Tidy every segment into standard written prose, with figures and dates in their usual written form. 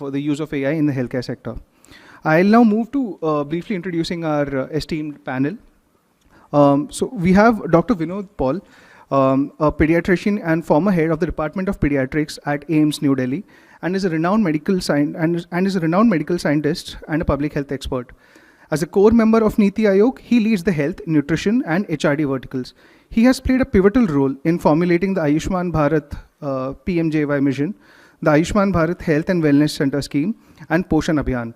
the use of AI in the healthcare sector. I'll now move to briefly introducing our esteemed panel. So we have Dr. Vinod Paul, a pediatrician and former head of the Department of Pediatrics at AIIMS, New Delhi, and is a renowned medical scientist and a public health expert. As a core member of Niti Aayog, he leads the health, nutrition, and HRD verticals. He has played a pivotal role in formulating the Ayushman Bharat PMJY mission, the Ayushman Bharat Health and Wellness Center scheme, and Poshan Abhiyan.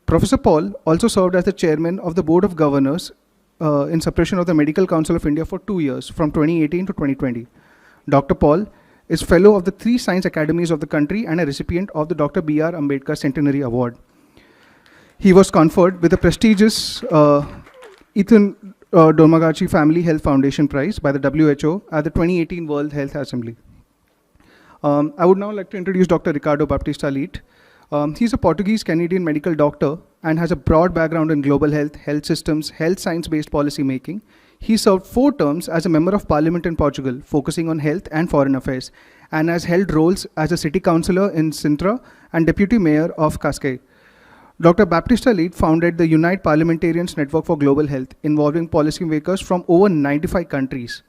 Professor Paul also served as the chairman of the Board of Governors in suppression of the Medical Council of India for 2 years, from 2018 to 2020. Dr. Paul is fellow of the 3 science academies of the country and a recipient of the Dr. B.R. Ambedkar Centenary Award. He was conferred with the prestigious Ethan Domagachi Family Health Foundation Prize by the WHO at the 2018 World Health Assembly. I would now like to introduce Dr. Ricardo Baptista Leite. He's a Portuguese-Canadian medical doctor and has a broad background in global health, health systems, health science-based policy making. He served 4 terms as a member of parliament in Portugal, focusing on health and foreign affairs, and has held roles as a city councillor in Sintra and deputy mayor of Cascais. Dr. Baptista Leite founded the Unite Parliamentarians Network for Global Health, involving policymakers from over 95 countries.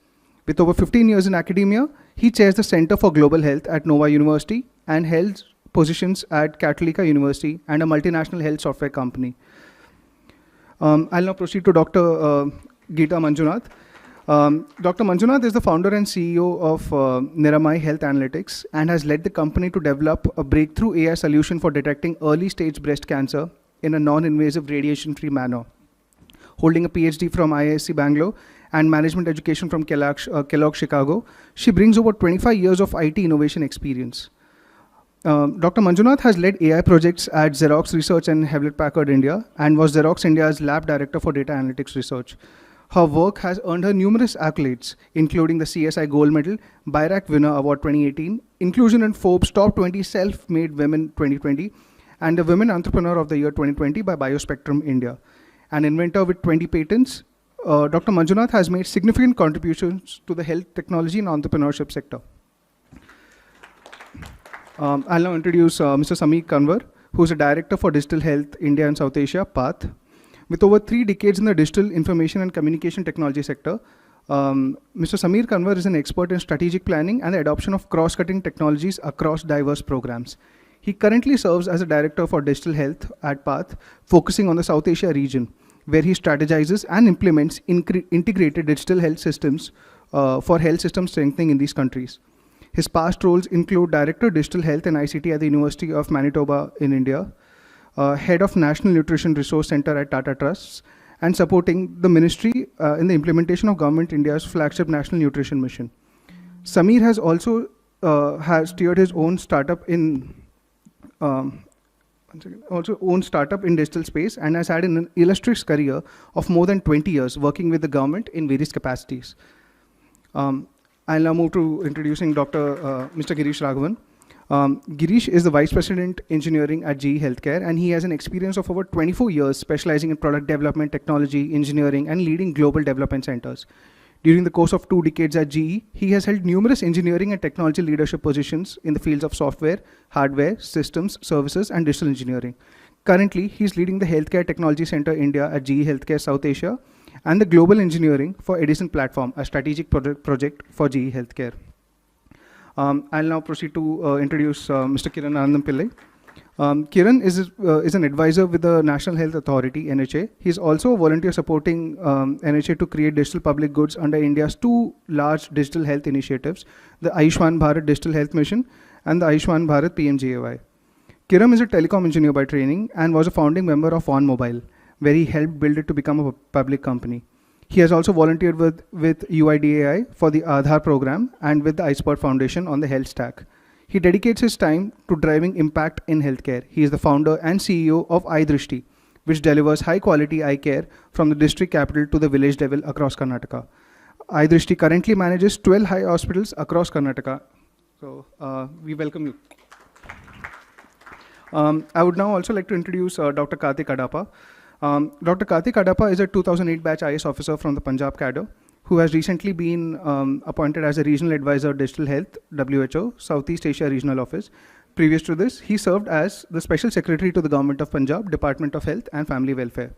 With over 15 years in academia, he chairs the Center for Global Health at Nova University and held positions at Cattolica University and a multinational health software company. I'll now proceed to Dr. Geeta Manjunath. Dr. Manjunath is the founder and CEO of Niramai Health Analytics and has led the company to develop a breakthrough AI solution for detecting early stage breast cancer in a non-invasive radiation-free manner. Holding a PhD from IISc Bangalore and management education from Kellogg Chicago, she brings over 25 years of IT innovation experience. Dr. Manjunath has led AI projects at Xerox Research and Hewlett-Packard India and was Xerox India's lab director for data analytics research. Her work has earned her numerous accolades, including the CSI Gold Medal, BIRAC Winner Award 2018, inclusion in Forbes Top 20 Self-Made Women 2020, and the Women Entrepreneur of the Year 2020 by Biospectrum India. An inventor with 20 patents, Dr. Manjunath has made significant contributions to the health, technology, and entrepreneurship sector. I'll now introduce Mr. Sameer Kanwar, who is a Director for Digital Health India and South Asia, PATH. With over 3 decades in the digital information and communication technology sector, Mr. Sameer Kanwar is an expert in strategic planning and the adoption of cross-cutting technologies across diverse programs. He currently serves as a Director for Digital Health at PATH, focusing on the South Asia region, where he strategizes and implements integrated digital health systems for health system strengthening in these countries. His past roles include Director Digital Health and ICT at the University of Manitoba in India, Head of National Nutrition Resource Center at Tata Trusts, and supporting the ministry in the implementation of Government India's flagship National Nutrition Mission. Sameer has also steered his own startup in digital space and has had an illustrious career of more than 20 years working with the government in various capacities. I'll now move to introducing Mr. Girish Raghavan. Girish is the Vice President Engineering at GE Healthcare, and he has an experience of over 24 years specializing in product development, technology, engineering, and leading global development centers. During the course of 2 decades at GE, he has held numerous engineering and technology leadership positions in the fields of software, hardware, systems, services, and digital engineering. Currently, he's leading the Healthcare Technology Center India at GE Healthcare South Asia and the Global Engineering for Edison Platform, a strategic project for GE Healthcare. I'll now proceed to introduce Mr. Kiran Anandam Pillai. Kiran is an advisor with the National Health Authority, NHA. He's also a volunteer supporting NHA to create digital public goods under India's 2 large digital health initiatives, the Ayushman Bharat Digital Health Mission and the Ayushman Bharat PMJAY. Kiran is a telecom engineer by training and was a founding member of On Mobile, where he helped build it to become a public company. He has also volunteered with UIDAI for the Aadhaar program and with the iSpot Foundation on the health stack. He dedicates his time to driving impact in healthcare. He is the founder and CEO of iDrishti, which delivers high-quality eye care from the district capital to the village level across Karnataka. iDrishti currently manages 12 high hospitals across Karnataka. So we welcome you. I would now also like to introduce Dr. Karthik Adapa. Dr. Karthik Adapa is a 2008 batch IS officer from the Punjab cadre who has recently been appointed as a regional advisor of digital health, WHO, Southeast Asia Regional Office. Previous to this, he served as the Special Secretary to the Government of Punjab, Department of Health and Family Welfare.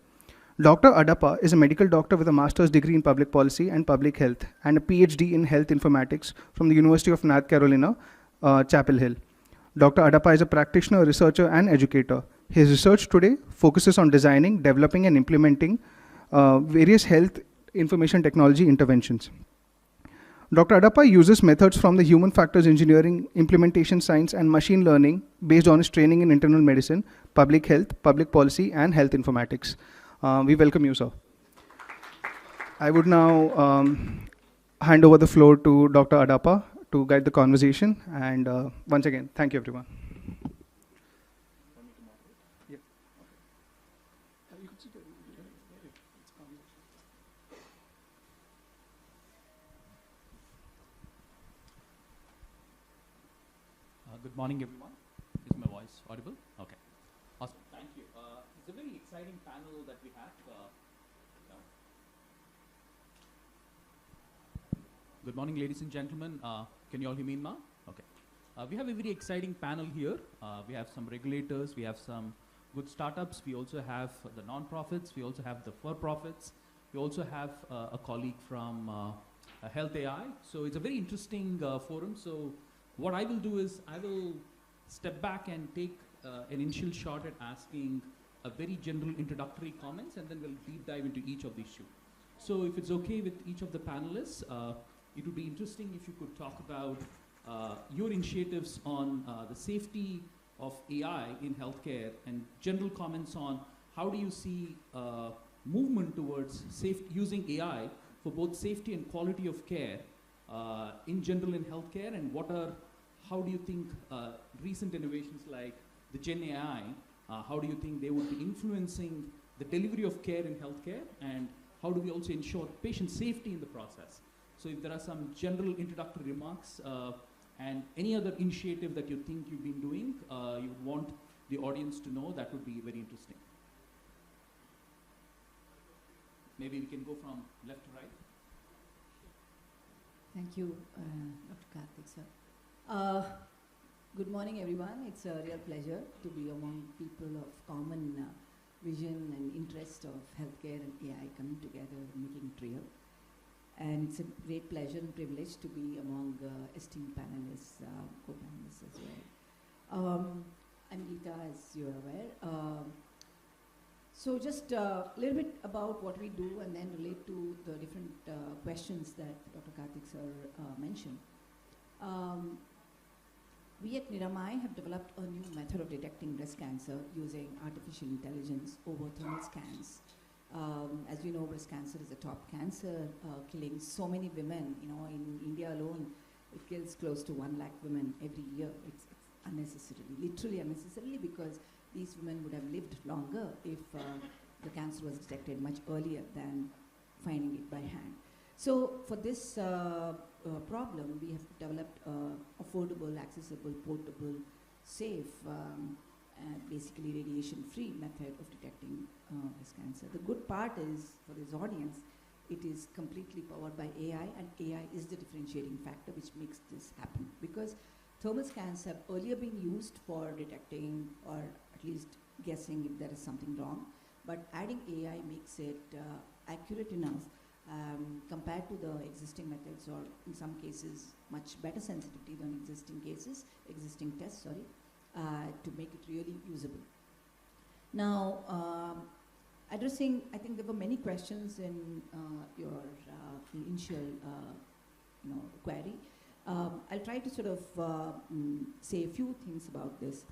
Dr. Adapa is a medical doctor with a master's degree in public policy and public health and a PhD in health informatics from the University of North Carolina, Chapel Hill. Dr. Adapa is a practitioner, researcher, and educator. His research today focuses on designing, developing, and implementing various health information technology interventions. Dr. Adapa uses methods from the human factors engineering, implementation science, and machine learning based on his training in internal medicine, public health, public policy, and health informatics. We welcome you, sir. I would now hand over the floor to Dr. Adapa to guide the conversation. And once again, thank you, everyone. Good morning, everyone. Is my voice audible? Okay. Awesome. Thank you. It's a very exciting panel that we have. Good morning, ladies and gentlemen. Can you all hear me now? Okay. We have a very exciting panel here. We have some regulators. We have some good startups. We also have the non-profits. We also have the for-profits. We also have a colleague from Health AI. So it's a very interesting forum. So what I will do is I will step back and take an initial shot at asking a very general introductory comments, and then we'll deep dive into each of the issues. So if it's okay with each of the panelists, it would be interesting if you could talk about your initiatives on the safety of AI in healthcare and general comments on how do you see movement towards using AI for both safety and quality of care in general in healthcare, and how do you think recent innovations like the Gen AI, how do you think they would be influencing the delivery of care in healthcare, and how do we also ensure patient safety in the process? So if there are some general introductory remarks and any other initiative that you think you've been doing, you would want the audience to know, that would be very interesting. Maybe we can go from left to right. Thank you, Dr. Karthik, sir. Good morning, everyone. It's a real pleasure to be among people of common vision and interest of healthcare and AI coming together and making it real. And it's a great pleasure and privilege to be among esteemed panelists, co-panelists as well. I'm Geeta, as you're aware. So just a little bit about what we do and then relate to the different questions that Dr. Karthik sir mentioned. We at Niramai have developed a new method of detecting breast cancer using artificial intelligence over thermal scans. As you know, breast cancer is a top cancer, killing so many women. You know, in India alone, it kills close to 1 lakh women every year. It's unnecessarily, literally unnecessarily, because these women would have lived longer if the cancer was detected much earlier than finding it by hand. So for this problem, we have developed affordable, accessible, portable, safe, basically radiation-free method of detecting breast cancer. The good part is, for this audience, it is completely powered by AI, and AI is the differentiating factor which makes this happen. Because thermal scans have earlier been used for detecting or at least guessing if there is something wrong, but adding AI makes it accurate enough compared to the existing methods, or in some cases much better sensitivity than existing tests, to make it really usable. Now, addressing, I think there were many questions in your initial query. I'll try to sort of say a few things about this.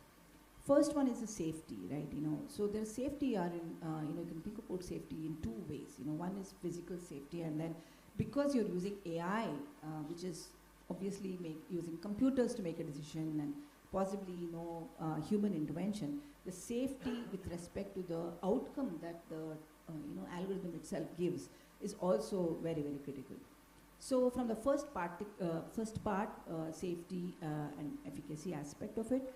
First one is the safety, right? So there's safety are in, you can think about safety in two ways. One is physical safety, and then because you're using AI, which is obviously using computers to make a decision and possibly human intervention, the safety with respect to the outcome that the algorithm itself gives is also very, very critical. So from the first part, safety and efficacy aspect of it,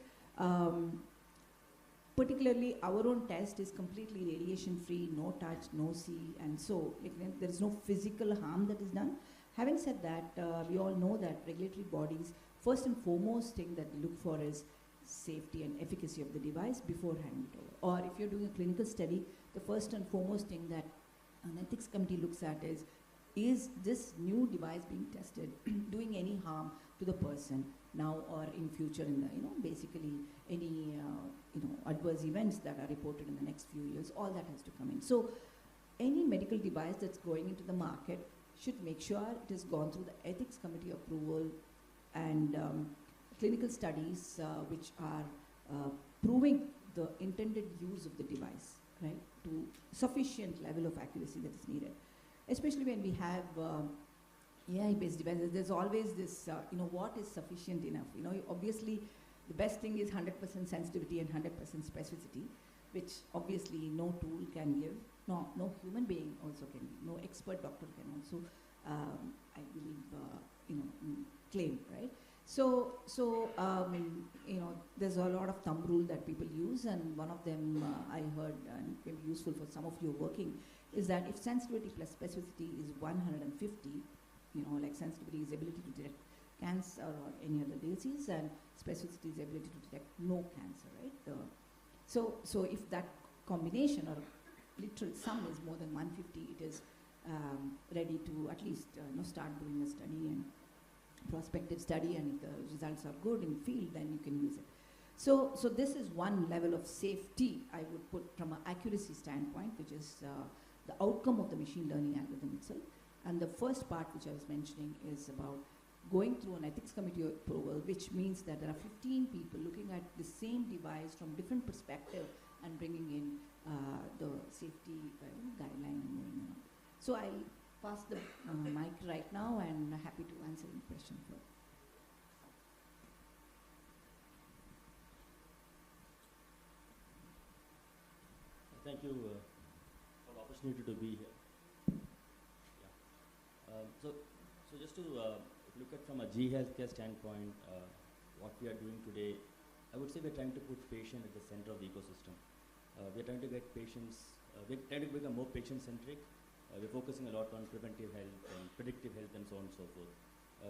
particularly our own test is completely radiation-free, no touch, no see, and so there is no physical harm that is done. Having said that, we all know that regulatory bodies, first and foremost thing that they look for is safety and efficacy of the device before handing it over. Or if you're doing a clinical study, the first and foremost thing that an ethics committee looks at is this new device being tested doing any harm to the person now or in future in the, basically any, adverse events that are reported in the next few years, all that has to come in. So any medical device that's going into the market should make sure it has gone through the ethics committee approval and clinical studies which are proving the intended use of the device, right, to sufficient level of accuracy that is needed. Especially when we have AI-based devices, there's always this, what is sufficient enough? Obviously, the best thing is 100% sensitivity and 100% specificity, which obviously no tool can give, no human being also can give, no expert doctor can also, I believe, claim, right? So there's a lot of thumb rule that people use, and one of them I heard, and it may be useful for some of you working, is that if sensitivity plus specificity is 150, like sensitivity is ability to detect cancer or any other disease, and specificity is ability to detect no cancer, right? So if that combination or literal sum is more than 150, it is ready to at least start doing a study and prospective study, and if the results are good in field, then you can use it. So this is one level of safety I would put from an accuracy standpoint, which is the outcome of the machine learning algorithm itself. And the first part which I was mentioning is about going through an ethics committee approval, which means that there are 15 people looking at the same device from different perspective and bringing in the safety guideline and moving on. So I'll pass the mic right now, and happy to answer any question further. Thank you for the opportunity to be here. Yeah. So just to look at from a G Healthcare standpoint, what we are doing today, I would say we're trying to put patient at the center of the ecosystem. We're trying to get patients, we're trying to become more patient-centric. We're focusing a lot on preventive health and predictive health and so on and so forth.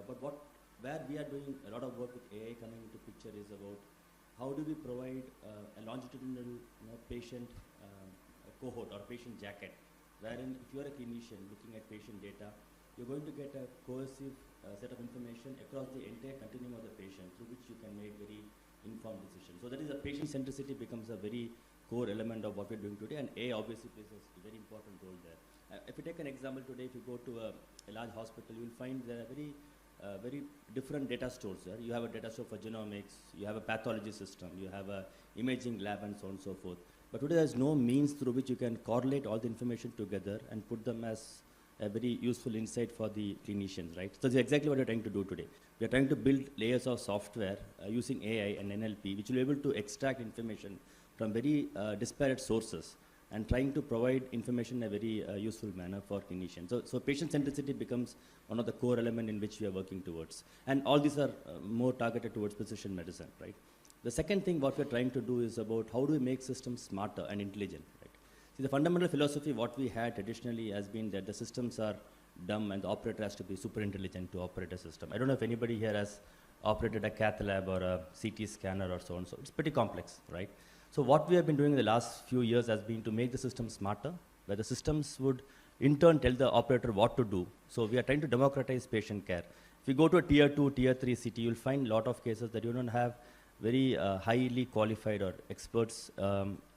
But where we are doing a lot of work with AI coming into picture is about how do we provide a longitudinal patient cohort or patient jacket, wherein if you're a clinician looking at patient data, you're going to get a cohesive set of information across the entire continuum of the patient, through which you can make very informed decisions. So that is, a patient centricity becomes a very core element of what we're doing today, and AI obviously plays a very important role there. If you take an example today, if you go to a large hospital, you'll find there are very different data stores there. You have a data store for genomics, you have a pathology system, you have a imaging lab, and so on and so forth. But today there's no means through which you can correlate all the information together and put them as a very useful insight for the clinicians, right? So that's exactly what we're trying to do today. We're trying to build layers of software using AI and NLP, which will be able to extract information from very disparate sources and trying to provide information in a very useful manner for clinicians. So patient centricity becomes one of the core elements in which we are working towards. And all these are more targeted towards precision medicine, right? The second thing what we're trying to do is about how do we make systems smarter and intelligent, right? See, the fundamental philosophy what we had traditionally has been that the systems are dumb and the operator has to be super intelligent to operate a system. I don't know if anybody here has operated a cath lab or a CT scanner or so on. So it's pretty complex, right? So what we have been doing in the last few years has been to make the system smarter, where the systems would in turn tell the operator what to do. So we are trying to democratize patient care. If you go to a tier 2, tier 3 city, you'll find a lot of cases that you don't have very highly qualified or experts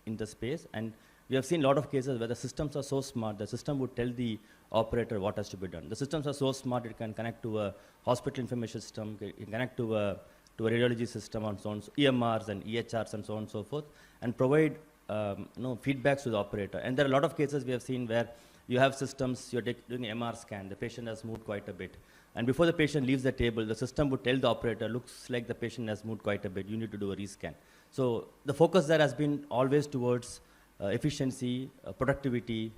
in the space. And we have seen a lot of cases where the systems are so smart, the system would tell the operator what has to be done. The systems are so smart, it can connect to a hospital information system, it can connect to a radiology system and so on, so EMRs and EHRs and so on and so forth, and provide feedbacks to the operator. And there are a lot of cases we have seen where you have systems, you're doing an MR scan, the patient has moved quite a bit. And before the patient leaves the table, the system would tell the operator, looks like the patient has moved quite a bit, you need to do a rescan. So the focus there has been always towards efficiency, productivity,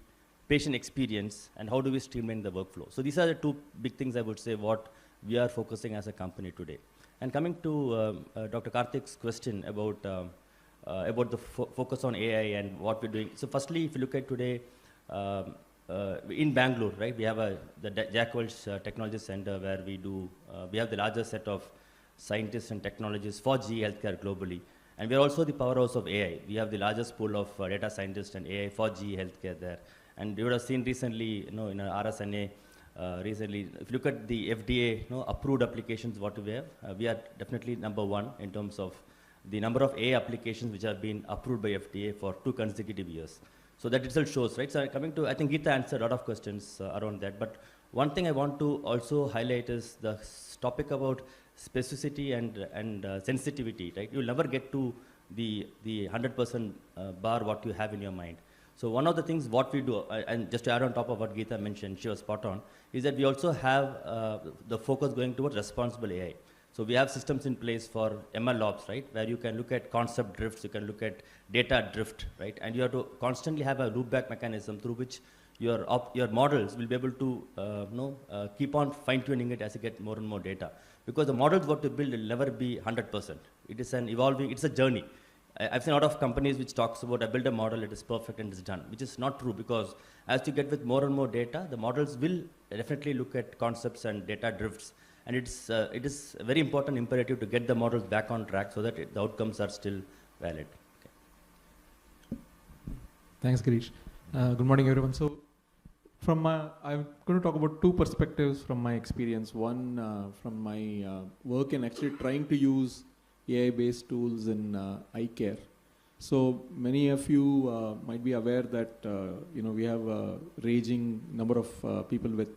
patient experience, and how do we streamline the workflow. So these are the two big things I would say what we are focusing as a company today. And coming to Dr. Karthik's question about the focus on AI and what we're doing. So firstly, if you look at today, in Bangalore, right, we have the Jack Welch Technology Center where we have the largest set of scientists and technologists for GE Healthcare globally. And we are also the powerhouse of AI. We have the largest pool of data scientists and AI for GE Healthcare there. And you would have seen recently, in our RSNA, recently, if you look at the FDA approved applications, what we have, we are definitely number one in terms of the number of AI applications which have been approved by FDA for 2 consecutive years. So that itself shows, right? So coming to, I think Geeta answered a lot of questions around that. But one thing I want to also highlight is the topic about specificity and sensitivity, right? You'll never get to the 100% bar what you have in your mind. So one of the things what we do, and just to add on top of what Geeta mentioned, she was spot on, is that we also have the focus going towards responsible AI. So we have systems in place for ML ops, right, where you can look at concept drifts, you can look at data drift, right, and you have to constantly have a loopback mechanism through which your models will be able to keep on fine-tuning it as you get more and more data. Because the models what you build will never be 100%. It is an evolving, it's a journey. I've seen a lot of companies which talks about I build a model, it is perfect and it's done, which is not true, because as you get with more and more data, the models will definitely look at concepts and data drifts. And it is a very important imperative to get the models back on track so that the outcomes are still valid. Okay. Thanks, Girish. Good morning, everyone. So, I'm going to talk about 2 perspectives from my experience. One from my work in actually trying to use AI-based tools in eye care. So many of you might be aware that we have a raging number of people with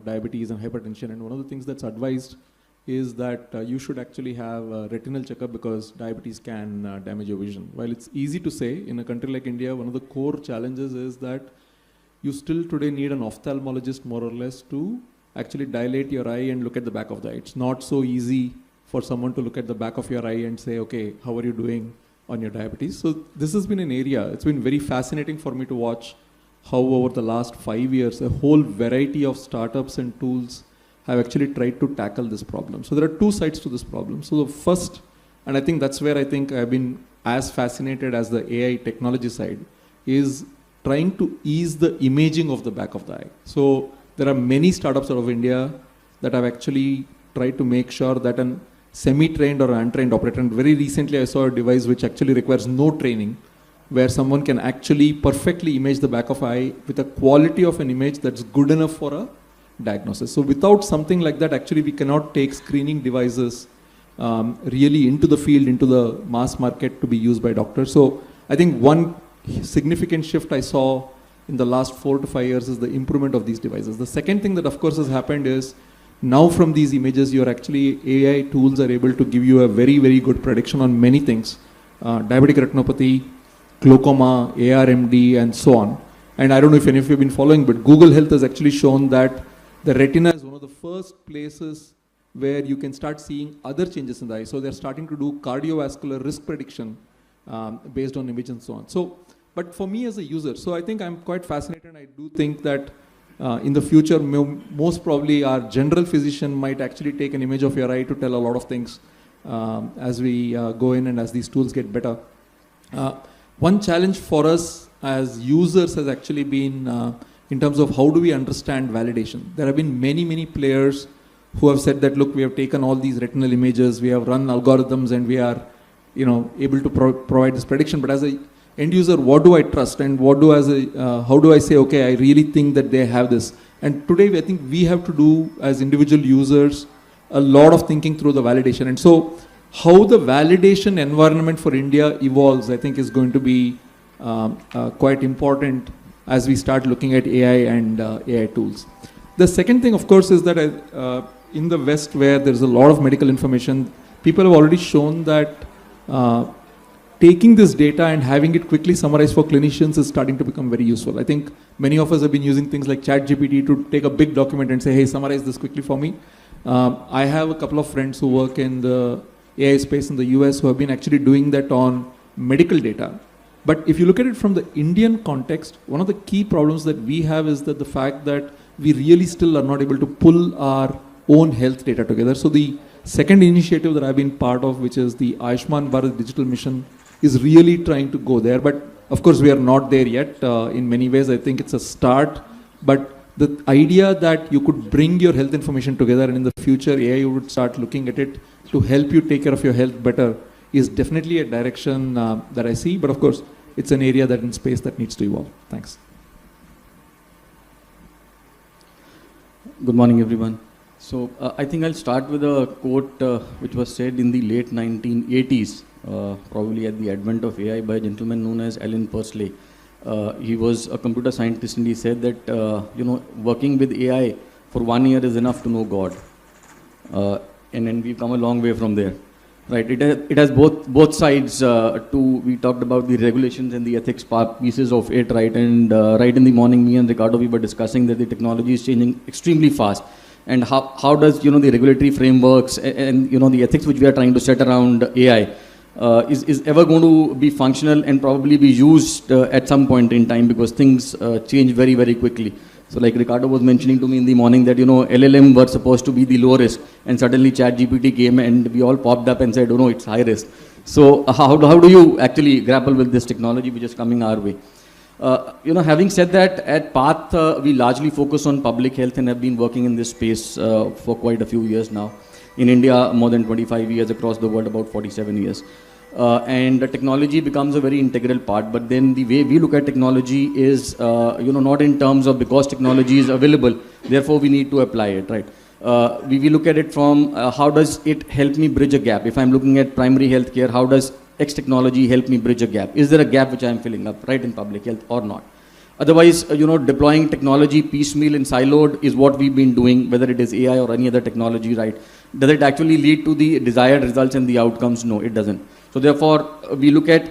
diabetes and hypertension, and one of the things that's advised is that you should actually have a retinal checkup because diabetes can damage your vision. While it's easy to say, in a country like India, one of the core challenges is that you still today need an ophthalmologist more or less to actually dilate your eye and look at the back of the eye. It's not so easy for someone to look at the back of your eye and say, okay, how are you doing on your diabetes? So this has been an area, it's been very fascinating for me to watch how over the last 5 years, a whole variety of startups and tools have actually tried to tackle this problem. So there are 2 sides to this problem. So the first, and I think that's where I think I've been as fascinated as the AI technology side, is trying to ease the imaging of the back of the eye. So there are many startups out of India that have actually tried to make sure that an semi-trained or untrained operator, and very recently I saw a device which actually requires no training, where someone can actually perfectly image the back of eye with a quality of an image that's good enough for a diagnosis. So without something like that, actually we cannot take screening devices really into the field, into the mass market to be used by doctors. So I think one significant shift I saw in the last 4 to 5 years is the improvement of these devices. The second thing that of course has happened is now from these images, AI tools are able to give you a very, very good prediction on many things. Diabetic retinopathy, glaucoma, ARMD, and so on. And I don't know if any of you have been following, but Google Health has actually shown that the retina is one of the first places where you can start seeing other changes in the eye. So they're starting to do cardiovascular risk prediction based on image and so on. So, but for me as a user, so I think I'm quite fascinated. I do think that in the future, most probably our general physician might actually take an image of your eye to tell a lot of things as we go in and as these tools get better. One challenge for us as users has actually been in terms of how do we understand validation. There have been many, many players who have said that, look, we have taken all these retinal images, we have run algorithms, and we are able to provide this prediction. But as a end user, what do I trust, and how do I say, okay, I really think that they have this? And today I think we have to do as individual users a lot of thinking through the validation. And so how the validation environment for India evolves, I think is going to be quite important as we start looking at AI and AI tools. The second thing, of course, is that in the West, where there's a lot of medical information, people have already shown that taking this data and having it quickly summarized for clinicians is starting to become very useful. I think many of us have been using things like ChatGPT to take a big document and say, hey, summarize this quickly for me. I have a couple of friends who work in the AI space in the US who have been actually doing that on medical data. But if you look at it from the Indian context, one of the key problems that we have is that the fact that we really still are not able to pull our own health data together. So the second initiative that I've been part of, which is the Ayushman Bharat Digital Mission, is really trying to go there. But of course, we are not there yet. In many ways, I think it's a start. But the idea that you could bring your health information together and in the future, AI would start looking at it to help you take care of your health better is definitely a direction that I see. But of course, it's an area that in space that needs to evolve. Thanks. Good morning, everyone. So I think I'll start with a quote which was said in the late 1980s, probably at the advent of AI, by a gentleman known as Alan Pursley. He was a computer scientist, and he said that working with AI for 1 year is enough to know God. And then we've come a long way from there. Right, it has both sides. We talked about the regulations and the ethics pieces of it, right? And right in the morning, me and Ricardo, we were discussing that the technology is changing extremely fast. And how does the regulatory frameworks and the ethics which we are trying to set around AI is ever going to be functional and probably be used at some point in time, because things change very, very quickly. So like Ricardo was mentioning to me in the morning that, LLM were supposed to be the low risk, and suddenly ChatGPT came and we all popped up and said, oh no, it's high risk. So how do you actually grapple with this technology which is coming our way? Having said that, at PATH, we largely focus on public health and have been working in this space for quite a few years now. In India, more than 25 years, across the world, about 47 years. And the technology becomes a very integral part, but then the way we look at technology is, not in terms of because technology is available, therefore we need to apply it, right? We look at it from how does it help me bridge a gap? If I'm looking at primary healthcare, how does X technology help me bridge a gap? Is there a gap which I'm filling up, right, in public health or not? Otherwise, deploying technology piecemeal and siloed is what we've been doing, whether it is AI or any other technology, right? Does it actually lead to the desired results and the outcomes? No, it doesn't. So therefore, we look at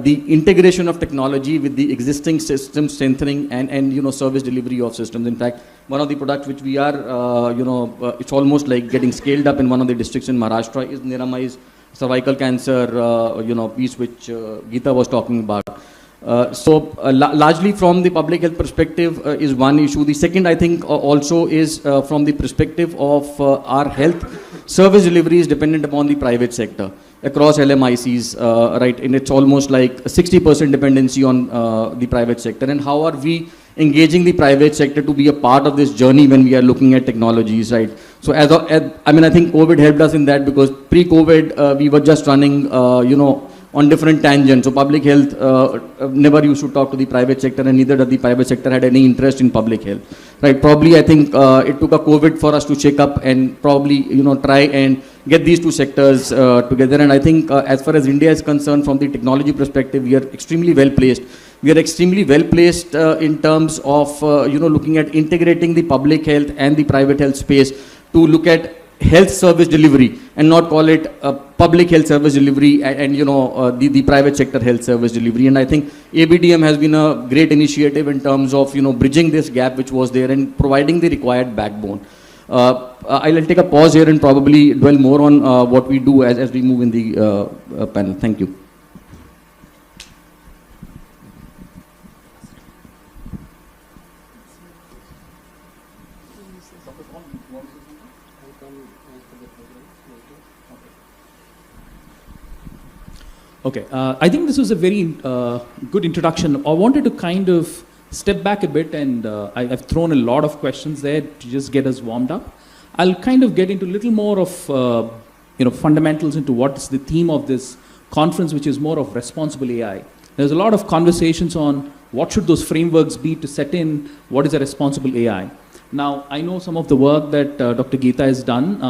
the integration of technology with the existing system strengthening and service delivery of systems. In fact, one of the products which we are, it's almost like getting scaled up in one of the districts in Maharashtra is Niramai's cervical cancer, piece which Geeta was talking about. Largely from the public health perspective is one issue. The second, I think, also is from the perspective of our health service delivery is dependent upon the private sector across LMICs, right? And it's almost like a 60% dependency on the private sector. And how are we engaging the private sector to be a part of this journey when we are looking at technologies, right? So I think COVID helped us in that, because pre-COVID we were just running, on different tangents. So public health never used to talk to the private sector, and neither did the private sector had any interest in public health, right? Probably I think it took a COVID for us to shake up and probably try and get these two sectors together. And I think as far as India is concerned, from the technology perspective, we are extremely well placed. We are extremely well placed in terms of looking at integrating the public health and the private health space to look at health service delivery and not call it public health service delivery and the private sector health service delivery. And I think ABDM has been a great initiative in terms of bridging this gap which was there and providing the required backbone. I'll take a pause here and probably dwell more on what we do as we move in the panel. Thank you. Okay, I think this was a very good introduction. I wanted to kind of step back a bit, and I've thrown a lot of questions there to just get us warmed up. I'll kind of get into a little more of fundamentals into what is the theme of this conference, which is more of responsible AI. There's a lot of conversations on what should those frameworks be to set in what is a responsible AI. Now, I know some of the work that Dr. Geeta has done,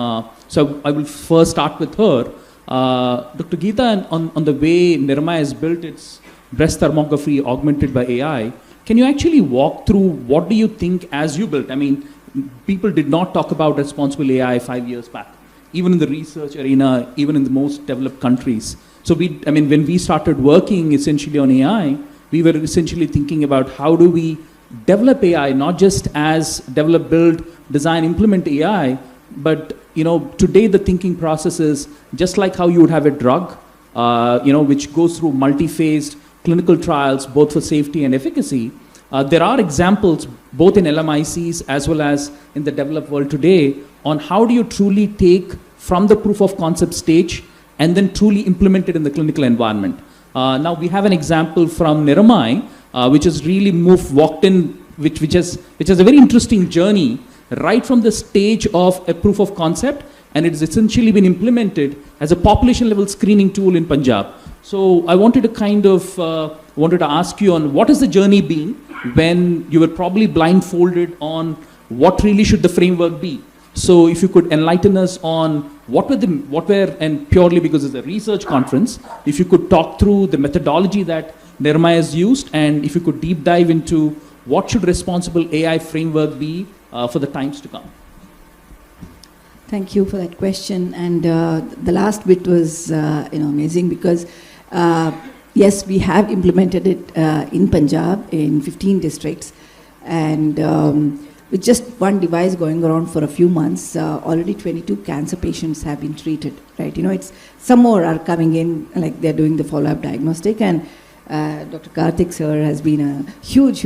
so I will first start with her. Dr. Geeta, on the way Niramai has built its breast thermography augmented by AI, can you actually walk through what do you think as you built? I mean, people did not talk about responsible AI 5 years back, even in the research arena, even in the most developed countries. So when we started working essentially on AI, we were essentially thinking about how do we develop AI, not just as develop, build, design, implement AI, but today the thinking process is just like how you would have a drug, which goes through multi-phased clinical trials, both for safety and efficacy. There are examples both in LMICs as well as in the developed world today on how do you truly take from the proof of concept stage and then truly implement it in the clinical environment. Now we have an example from Niramai, which has really walked in, which has a very interesting journey right from the stage of a proof of concept and it's essentially been implemented as a population level screening tool in Punjab. So I wanted to kind of wanted to ask you on what has the journey been when you were probably blindfolded on what really should the framework be. So if you could enlighten us on what were, and purely because it's a research conference, if you could talk through the methodology that Nirmaya has used, and if you could deep dive into what should responsible AI framework be for the times to come. Thank you for that question. And the last bit was amazing because yes, we have implemented it in Punjab in 15 districts, and with just one device going around for a few months, already 22 cancer patients have been treated. Right? It's some more are coming in, like they're doing the follow-up diagnostic, and Dr. Karthik sir has been a huge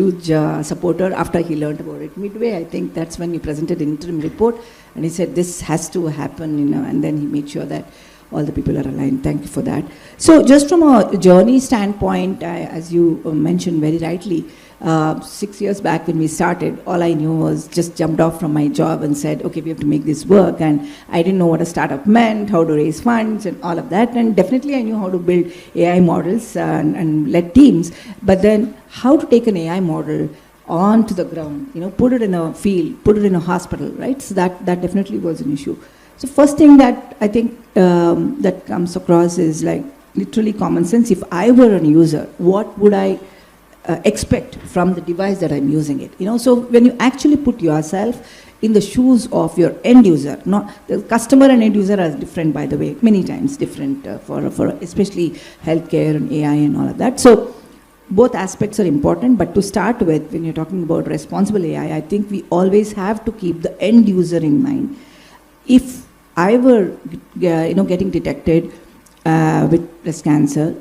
supporter after he learned about it midway. I think that's when he presented an interim report, and he said this has to happen, and then he made sure that all the people are aligned. Thank you for that. So just from a journey standpoint, as you mentioned very rightly, 6 years back when we started, all I knew was just jumped off from my job and said, okay, we have to make this work. And I didn't know what a startup meant, how to raise funds and all of that. And definitely I knew how to build AI models and lead teams. But then how to take an AI model onto the ground, put it in a field, put it in a hospital, right? So that definitely was an issue. So first thing that I think that comes across is like literally common sense. If I were a user, what would I expect from the device that I'm using it? So when you actually put yourself in the shoes of your end user, not the customer and end user are different, by the way, many times different for especially healthcare and AI and all of that. So both aspects are important, but to start with, when you're talking about responsible AI, I think we always have to keep the end user in mind. If I were getting detected with breast cancer,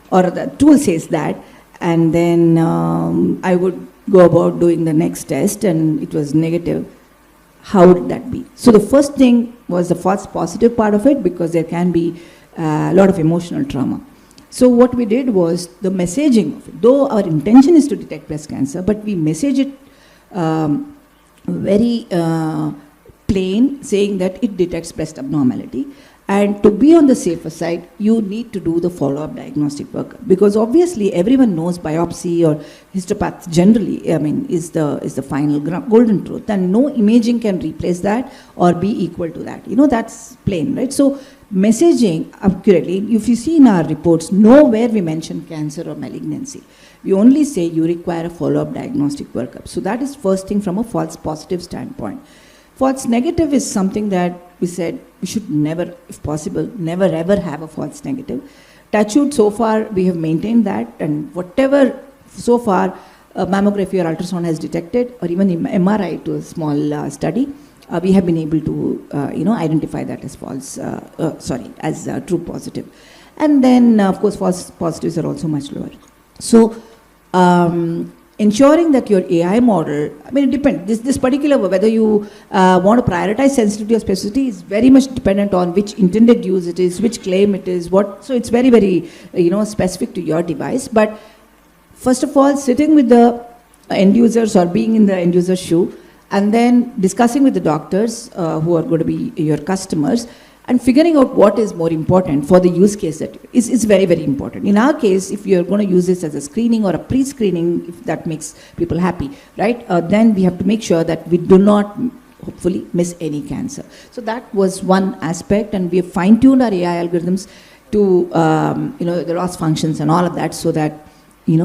or the tool says that, and then I would go about doing the next test and it was negative, how would that be? So the first thing was the false positive part of it, because there can be a lot of emotional trauma. So what we did was the messaging of it. Though our intention is to detect breast cancer, but we message it very plain, saying that it detects breast abnormality. And to be on the safer side, you need to do the follow-up diagnostic work, because obviously everyone knows biopsy or histopath generally, is the final golden truth, and no imaging can replace that or be equal to that. That's plain, right? So messaging accurately, if you see in our reports, nowhere we mention cancer or malignancy. We only say you require a follow-up diagnostic workup. So that is first thing from a false positive standpoint. False negative is something that we said we should never, if possible, never ever have a false negative. Touch wood, so far we have maintained that, and whatever so far mammography or ultrasound has detected, or even MRI to a small study, we have been able to identify that as as true positive. And then of course false positives are also much lower. So ensuring that your AI model, it depends. This particular, whether you want to prioritize sensitivity or specificity is very much dependent on which intended use it is, which claim it is, so it's very, very, specific to your device. But first of all, sitting with the end users or being in the end user's shoe, and then discussing with the doctors who are going to be your customers, and figuring out what is more important for the use case that is very, very important. In our case, if you're going to use this as a screening or a pre-screening, if that makes people happy, right, then we have to make sure that we do not, hopefully, miss any cancer. So that was one aspect, and we have fine-tuned our AI algorithms to, the loss functions and all of that, so that, we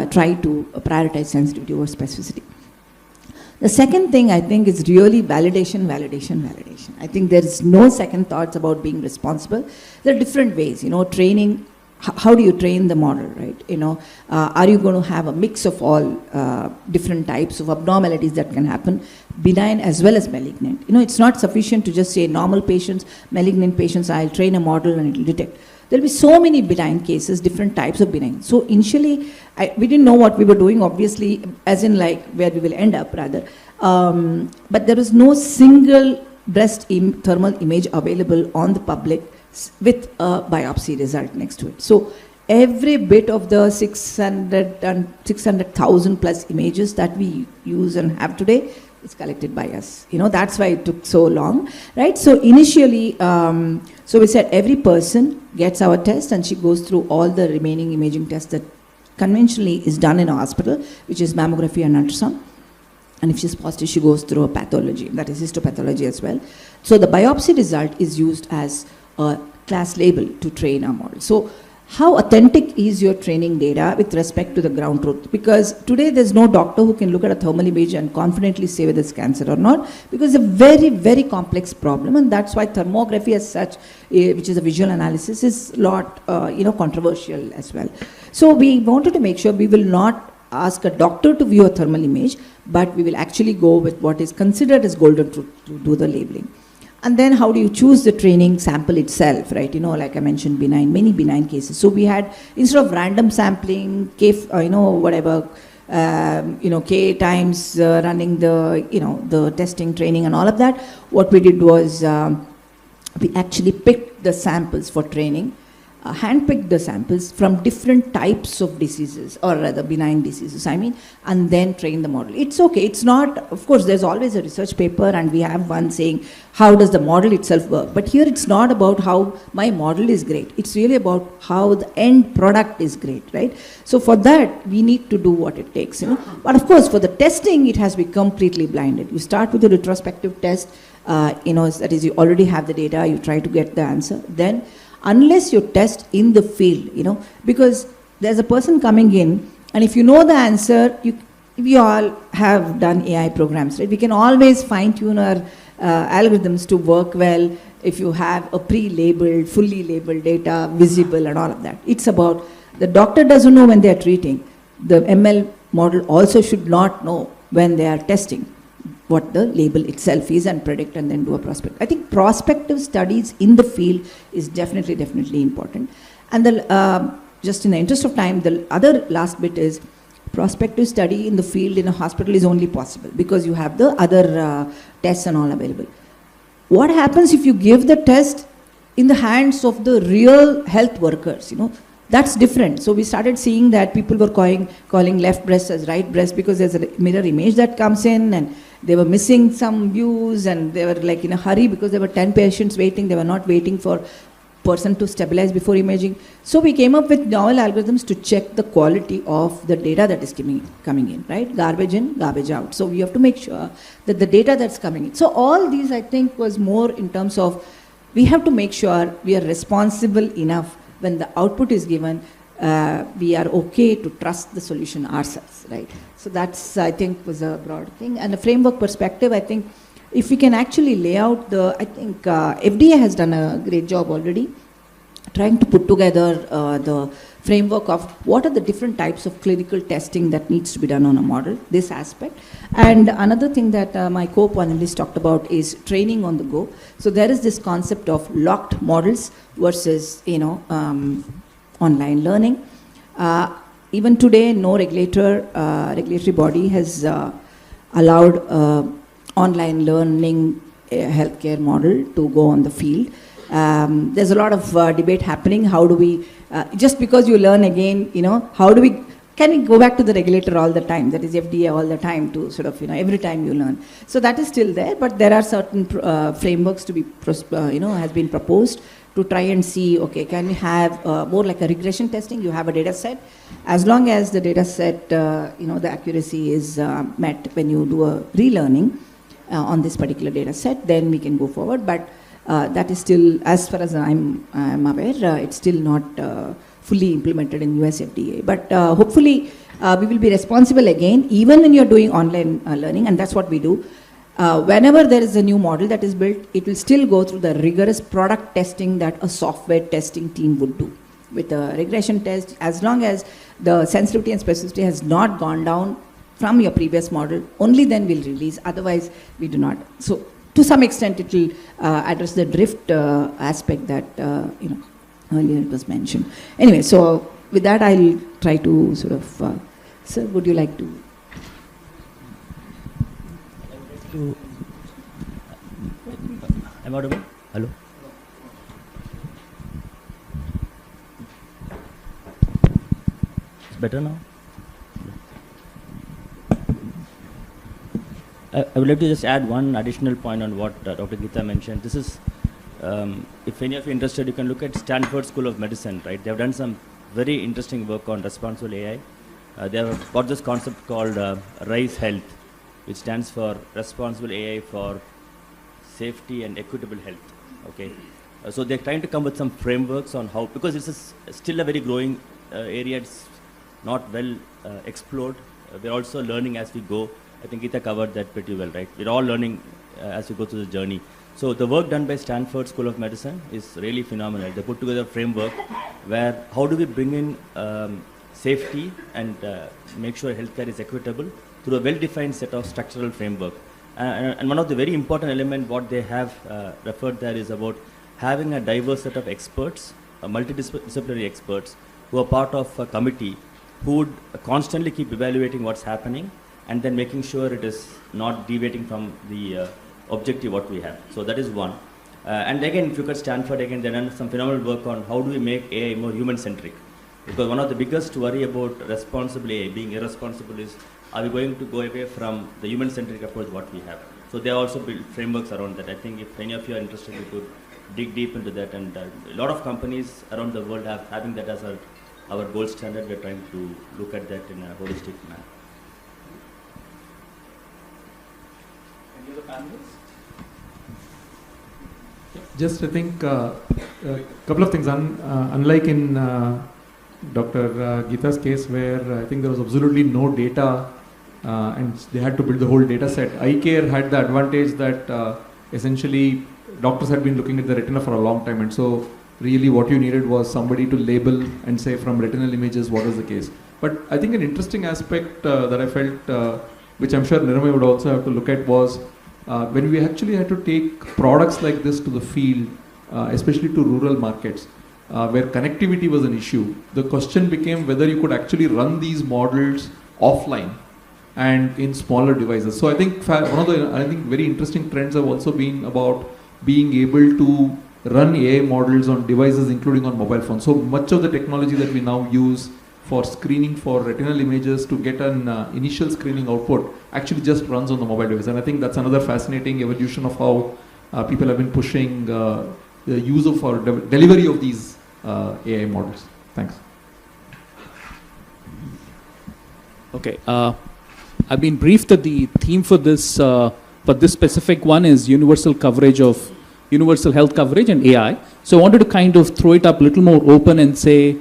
try to prioritize sensitivity over specificity. The second thing I think is really validation. I think there is no second thoughts about being responsible. There are different ways, training. How do you train the model, right? Are you going to have a mix of all different types of abnormalities that can happen, benign as well as malignant? It's not sufficient to just say normal patients, malignant patients, I'll train a model and it will detect. There will be so many benign cases, different types of benign. So initially, we didn't know what we were doing, obviously, as in like where we will end up rather. But there was no single breast thermal image available on the public with a biopsy result next to it. So every bit of the 600,000 plus images that we use and have today it's collected by us. That's why it took so long, right? So initially, so we said every person gets our test and she goes through all the remaining imaging tests that conventionally is done in a hospital, which is mammography and ultrasound. And if she's positive, she goes through a pathology, that is histopathology as well. So the biopsy result is used as a class label to train our model. So how authentic is your training data with respect to the ground truth? Because today there's no doctor who can look at a thermal image and confidently say whether it's cancer or not, because it's a very, very complex problem, and that's why thermography as such, which is a visual analysis, is a lot controversial as well. So we wanted to make sure we will not ask a doctor to view a thermal image, but we will actually go with what is considered as golden truth to do the labeling. And then how do you choose the training sample itself, right? Like I mentioned, many benign cases. So we had, instead of random sampling, K times running the testing, training and all of that, what we did was we actually picked the samples for training, handpicked the samples from different types of diseases, or rather benign diseases, and then train the model. It's okay, it's not, of course, there's always a research paper and we have one saying, how does the model itself work? But here it's not about how my model is great. It's really about how the end product is great, right? So for that, we need to do what it takes, But of course, for the testing, it has to be completely blinded. You start with a retrospective test, that is, you already have the data, you try to get the answer. Then, unless you test in the field, because there's a person coming in, and if you know the answer, we all have done AI programs, right? We can always fine-tune our algorithms to work well if you have a pre-labeled, fully labeled data, visible and all of that. It's about, the doctor doesn't know when they're treating. The ML model also should not know when they are testing what the label itself is and predict and then do a prospect. I think prospective studies in the field is definitely important. And just in the interest of time, the other last bit is prospective study in the field in a hospital is only possible because you have the other tests and all available. What happens if you give the test in the hands of the real health workers, That's different. So we started seeing that people were calling left breast as right breast because there's a mirror image that comes in, and they were missing some views, and they were like in a hurry because there were 10 patients waiting. They were not waiting for person to stabilize before imaging. So we came up with novel algorithms to check the quality of the data that is coming in, right? Garbage in, garbage out. So we have to make sure that the data that's coming in. So all these, I think, was more in terms of we have to make sure we are responsible enough when the output is given, we are okay to trust the solution ourselves, right? So that's, I think, was a broad thing. And the framework perspective, I think, if we can actually lay out I think FDA has done a great job already trying to put together the framework of what are the different types of clinical testing that needs to be done on a model, this aspect. And another thing that my co-panelists talked about is training on the go. So there is this concept of locked models versus, online learning. Even today, no regulatory body has allowed online learning healthcare model to go on the field. There's a lot of debate happening. How do we, just because you learn again, can we go back to the regulator all the time, that is FDA all the time to sort of, every time you learn. So that is still there, but there are certain frameworks to be, has been proposed to try and see, okay, can we have more like a regression testing? You have a data set. As long as the data set, the accuracy is met when you do a relearning on this particular data set, then we can go forward. But that is still, as far as I'm aware, it's still not fully implemented in US FDA. But hopefully we will be responsible again, even when you're doing online learning, and that's what we do. Whenever there is a new model that is built, it will still go through the rigorous product testing that a software testing team would do. With a regression test, as long as the sensitivity and specificity has not gone down from your previous model, only then we'll release, otherwise we do not. So to some extent it will address the drift aspect that earlier it was mentioned. Anyway, so with that I'll try to sort of, sir, would you like to? I'm audible? Hello? It's better now? I would like to just add one additional point on what Dr. Geeta mentioned. This is, if any of you are interested, you can look at Stanford School of Medicine, right? They have done some very interesting work on responsible AI. They have got this concept called RISE Health, which stands for Responsible AI for Safety and Equitable Health, okay? So they're trying to come with some frameworks on how, because this is still a very growing area, it's not well explored. We're also learning as we go. I think Geeta covered that pretty well, right? We're all learning as we go through the journey. So the work done by Stanford School of Medicine is really phenomenal. They put together a framework where how do we bring in safety and make sure healthcare is equitable through a well-defined set of structural framework. And one of the very important elements what they have referred there is about having a diverse set of experts, multidisciplinary experts, who are part of a committee who would constantly keep evaluating what's happening and then making sure it is not deviating from the objective what we have. So that is one. And again, if you look at Stanford, again, they've done some phenomenal work on how do we make AI more human-centric. Because one of the biggest worry about responsible AI being irresponsible is, are we going to go away from the human-centric approach what we have? So they also built frameworks around that. I think if any of you are interested, you could dig deep into that. And a lot of companies around the world have having that as our gold standard. We're trying to look at that in a holistic manner. Any other panelists? Just I think a couple of things. Unlike in Dr. Geeta's case, where I think there was absolutely no data and they had to build the whole data set, iCare had the advantage that essentially doctors had been looking at the retina for a long time, and so really what you needed was somebody to label and say from retinal images what is the case. But I think an interesting aspect that I felt, which I'm sure Nirmay would also have to look at, was when we actually had to take products like this to the field, especially to rural markets, where connectivity was an issue. The question became whether you could actually run these models offline and in smaller devices. So I think one of the very interesting trends have also been about being able to run AI models on devices, including on mobile phones. So much of the technology that we now use for screening for retinal images to get an initial screening output actually just runs on the mobile device. And I think that's another fascinating evolution of how people have been pushing the use of or delivery of these AI models. Thanks. Okay. I've been briefed that the theme for this specific one is universal health coverage and AI. So I wanted to kind of throw it up a little more open and say,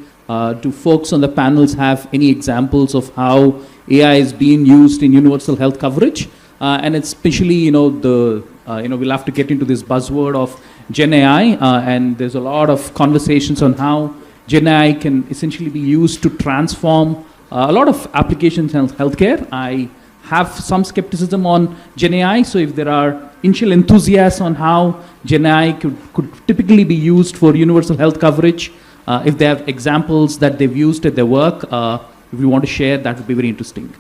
do folks on the panels have any examples of how AI is being used in universal health coverage? And especially, we'll have to get into this buzzword of Gen AI, and there's a lot of conversations on how Gen AI can essentially be used to transform a lot of applications in healthcare. I have some skepticism on Gen AI, so if there are initial enthusiasts on how Gen AI could typically be used for universal health coverage, if they have examples that they've used at their work, if you want to share, that would be very interesting.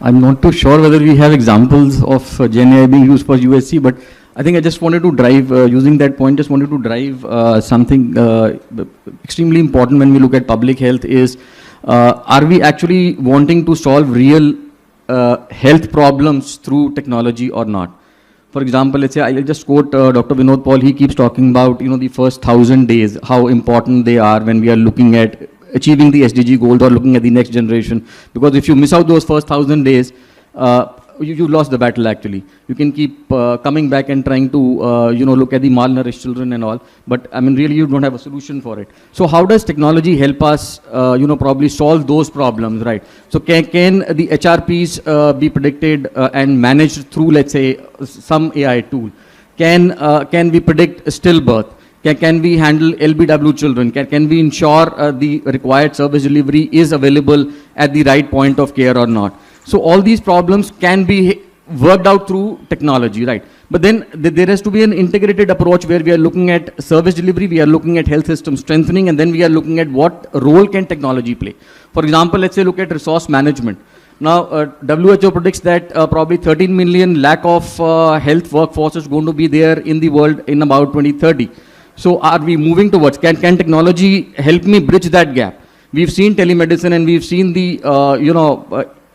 I'm not too sure whether we have examples of Gen AI being used for USC, but I think I just wanted to drive, using that point, just wanted to drive something extremely important when we look at public health is, are we actually wanting to solve real health problems through technology or not? For example, let's say, I'll just quote Dr. Vinod Paul. He keeps talking about, the first 1,000 days, how important they are when we are looking at achieving the SDG goals or looking at the next generation. Because if you miss out those first 1,000 days, you lost the battle actually. You can keep coming back and trying to, look at the malnourished children and all, but I mean, really you don't have a solution for it. So how does technology help us, probably solve those problems, right? So can the HRPs be predicted and managed through, let's say, some AI tool? Can we predict stillbirth? Can we handle LBW children? Can we ensure the required service delivery is available at the right point of care or not? So all these problems can be worked out through technology, right? But then there has to be an integrated approach where we are looking at service delivery, we are looking at health system strengthening, and then we are looking at what role can technology play. For example, let's say look at resource management. Now, WHO predicts that probably 13 million lack of health workforce is going to be there in the world in about 2030. So are we moving towards, can technology help me bridge that gap? We've seen telemedicine and we've seen the,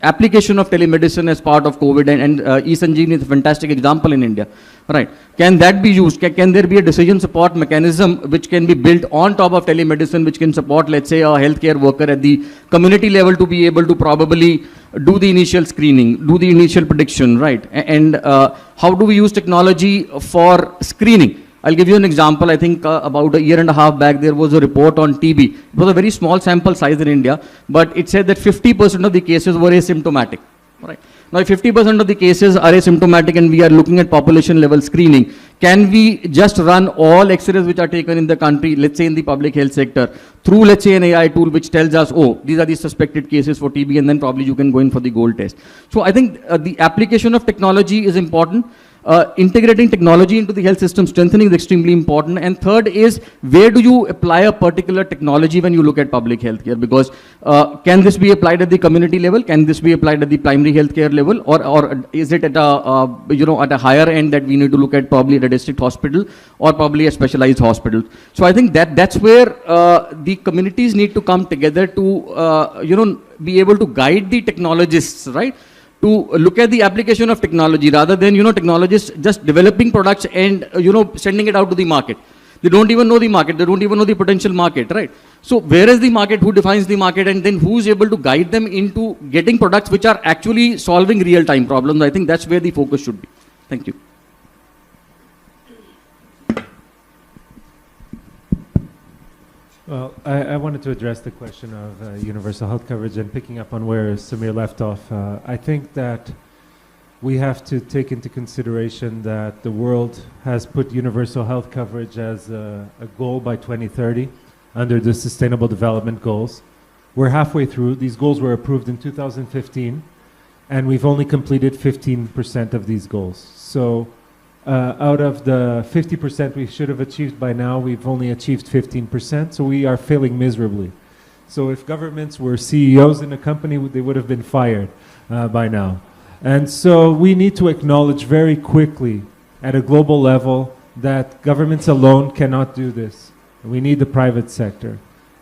application of telemedicine as part of COVID, and e-Sanjeevani is a fantastic example in India, right? Can that be used? Can there be a decision support mechanism which can be built on top of telemedicine, which can support, let's say, a healthcare worker at the community level to be able to probably do the initial screening, do the initial prediction, right? And how do we use technology for screening? I'll give you an example. I think about a year and a half back, there was a report on TB. It was a very small sample size in India, but it said that 50% of the cases were asymptomatic. Right. Now, if 50% of the cases are asymptomatic and we are looking at population level screening, can we just run all X-rays which are taken in the country, let's say in the public health sector, through, let's say, an AI tool which tells us, oh, these are the suspected cases for TB, and then probably you can go in for the gold test. So I think the application of technology is important. Integrating technology into the health system strengthening is extremely important. And third is, where do you apply a particular technology when you look at public health care? Because can this be applied at the community level? Can this be applied at the primary health care level? Or is it at a, at a higher end that we need to look at probably at a district hospital or probably a specialized hospital? So I think that's where the communities need to come together to, be able to guide the technologists, right? To look at the application of technology rather than, technologists just developing products and, sending it out to the market. They don't even know the market. They don't even know the potential market, right? So where is the market? Who defines the market? And then who's able to guide them into getting products which are actually solving real-time problems? I think that's where the focus should be. Thank you. Well, I wanted to address the question of universal health coverage, and picking up on where Samir left off. I think that we have to take into consideration that the world has put universal health coverage as a goal by 2030 under the Sustainable Development Goals. We're halfway through. These goals were approved in 2015, and we've only completed 15% of these goals. So out of the 50% we should have achieved by now, we've only achieved 15%, so we are failing miserably. So if governments were CEOs in a company, they would have been fired by now. And so we need to acknowledge very quickly at a global level that governments alone cannot do this. We need the private sector.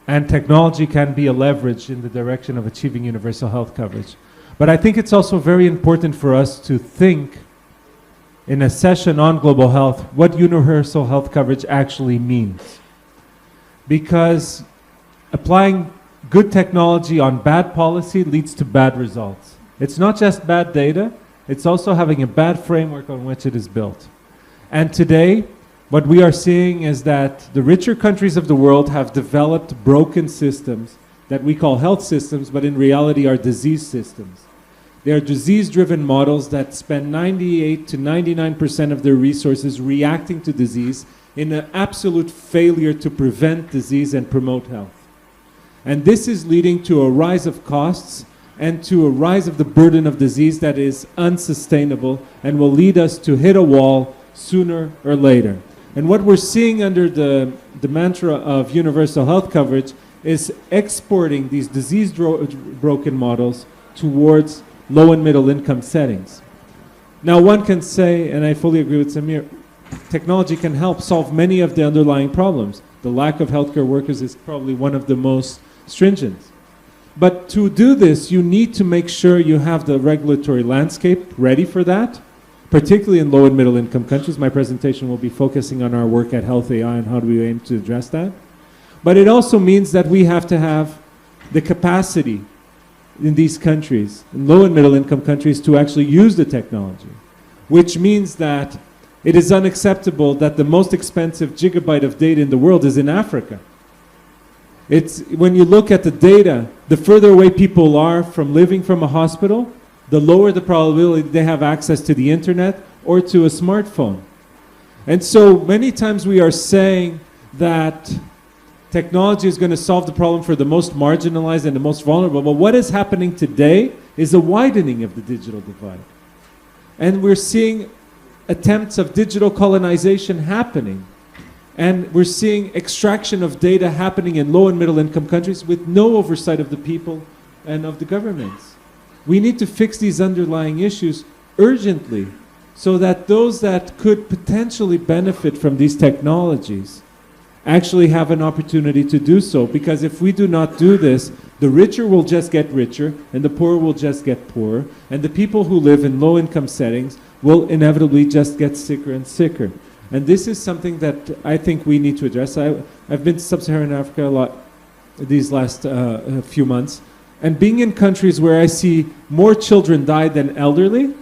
And technology can be a leverage in the direction of achieving universal health coverage. But I think it's also very important for us to think in a session on global health what universal health coverage actually means. Because applying good technology on bad policy leads to bad results. It's not just bad data, it's also having a bad framework on which it is built. And today, what we are seeing is that the richer countries of the world have developed broken systems that we call health systems, but in reality are disease systems. They are disease-driven models that spend 98 to 99% of their resources reacting to disease in an absolute failure to prevent disease and promote health. And this is leading to a rise of costs and to a rise of the burden of disease that is unsustainable and will lead us to hit a wall sooner or later. And what we're seeing under the mantra of universal health coverage is exporting these disease-broken models towards low and middle income settings. Now one can say, and I fully agree with Samir, technology can help solve many of the underlying problems. The lack of healthcare workers is probably one of the most stringent. But to do this, you need to make sure you have the regulatory landscape ready for that, particularly in low and middle income countries. My presentation will be focusing on our work at Health AI and how do we aim to address that. But it also means that we have to have the capacity in these countries, in low and middle income countries, to actually use the technology, which means that it is unacceptable that the most expensive gigabyte of data in the world is in Africa. It's, when you look at the data, the further away people are from living from a hospital, the lower the probability they have access to the internet or to a smartphone. And so many times we are saying that technology is going to solve the problem for the most marginalized and the most vulnerable. But what is happening today is a widening of the digital divide. And we're seeing attempts of digital colonization happening. And we're seeing extraction of data happening in low and middle income countries with no oversight of the people and of the governments. We need to fix these underlying issues urgently so that those that could potentially benefit from these technologies actually have an opportunity to do so. Because if we do not do this, The richer will just get richer, and the poor will just get poorer, and the people who live in low-income settings will inevitably just get sicker and sicker. And this is something that I think we need to address. I've been to Sub-Saharan Africa a lot these last few months, and being in countries where I see more children die than elderly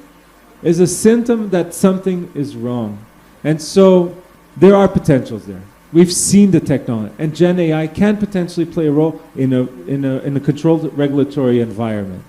is a symptom that something is wrong. And so there are potentials there. We've seen the technology, and Gen AI can potentially play a role in a controlled regulatory environment.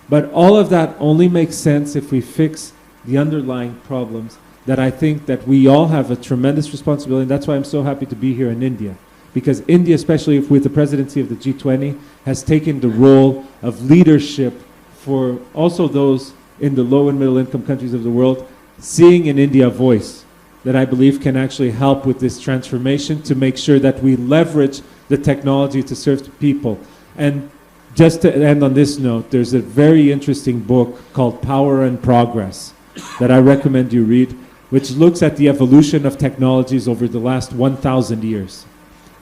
But all of that only makes sense if we fix the underlying problems that I think that we all have a tremendous responsibility. And that's why I'm so happy to be here in India. Because India, especially with the presidency of the G20, has taken the role of leadership for also those in the low and middle income countries of the world, seeing in India a voice that I believe can actually help with this transformation to make sure that we leverage the technology to serve the people. And just to end on this note, there's a very interesting book called Power and Progress that I recommend you read, which looks at the evolution of technologies over the last 1,000 years.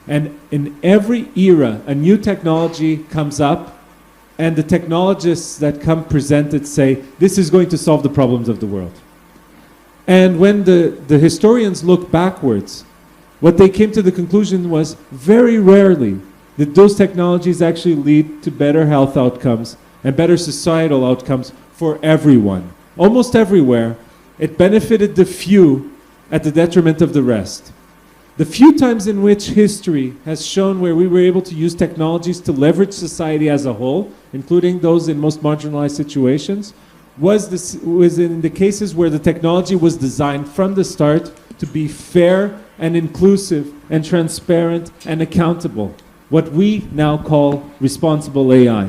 And in every era, a new technology comes up, and the technologists that come presented say, this is going to solve the problems of the world. And when the historians look backwards, what they came to the conclusion was very rarely did those technologies actually lead to better health outcomes and better societal outcomes for everyone. Almost everywhere, it benefited the few at the detriment of the rest. The few times in which history has shown where we were able to use technologies to leverage society as a whole, including those in most marginalized situations, was in the cases where the technology was designed from the start to be fair and inclusive and transparent and accountable, what we now call responsible AI.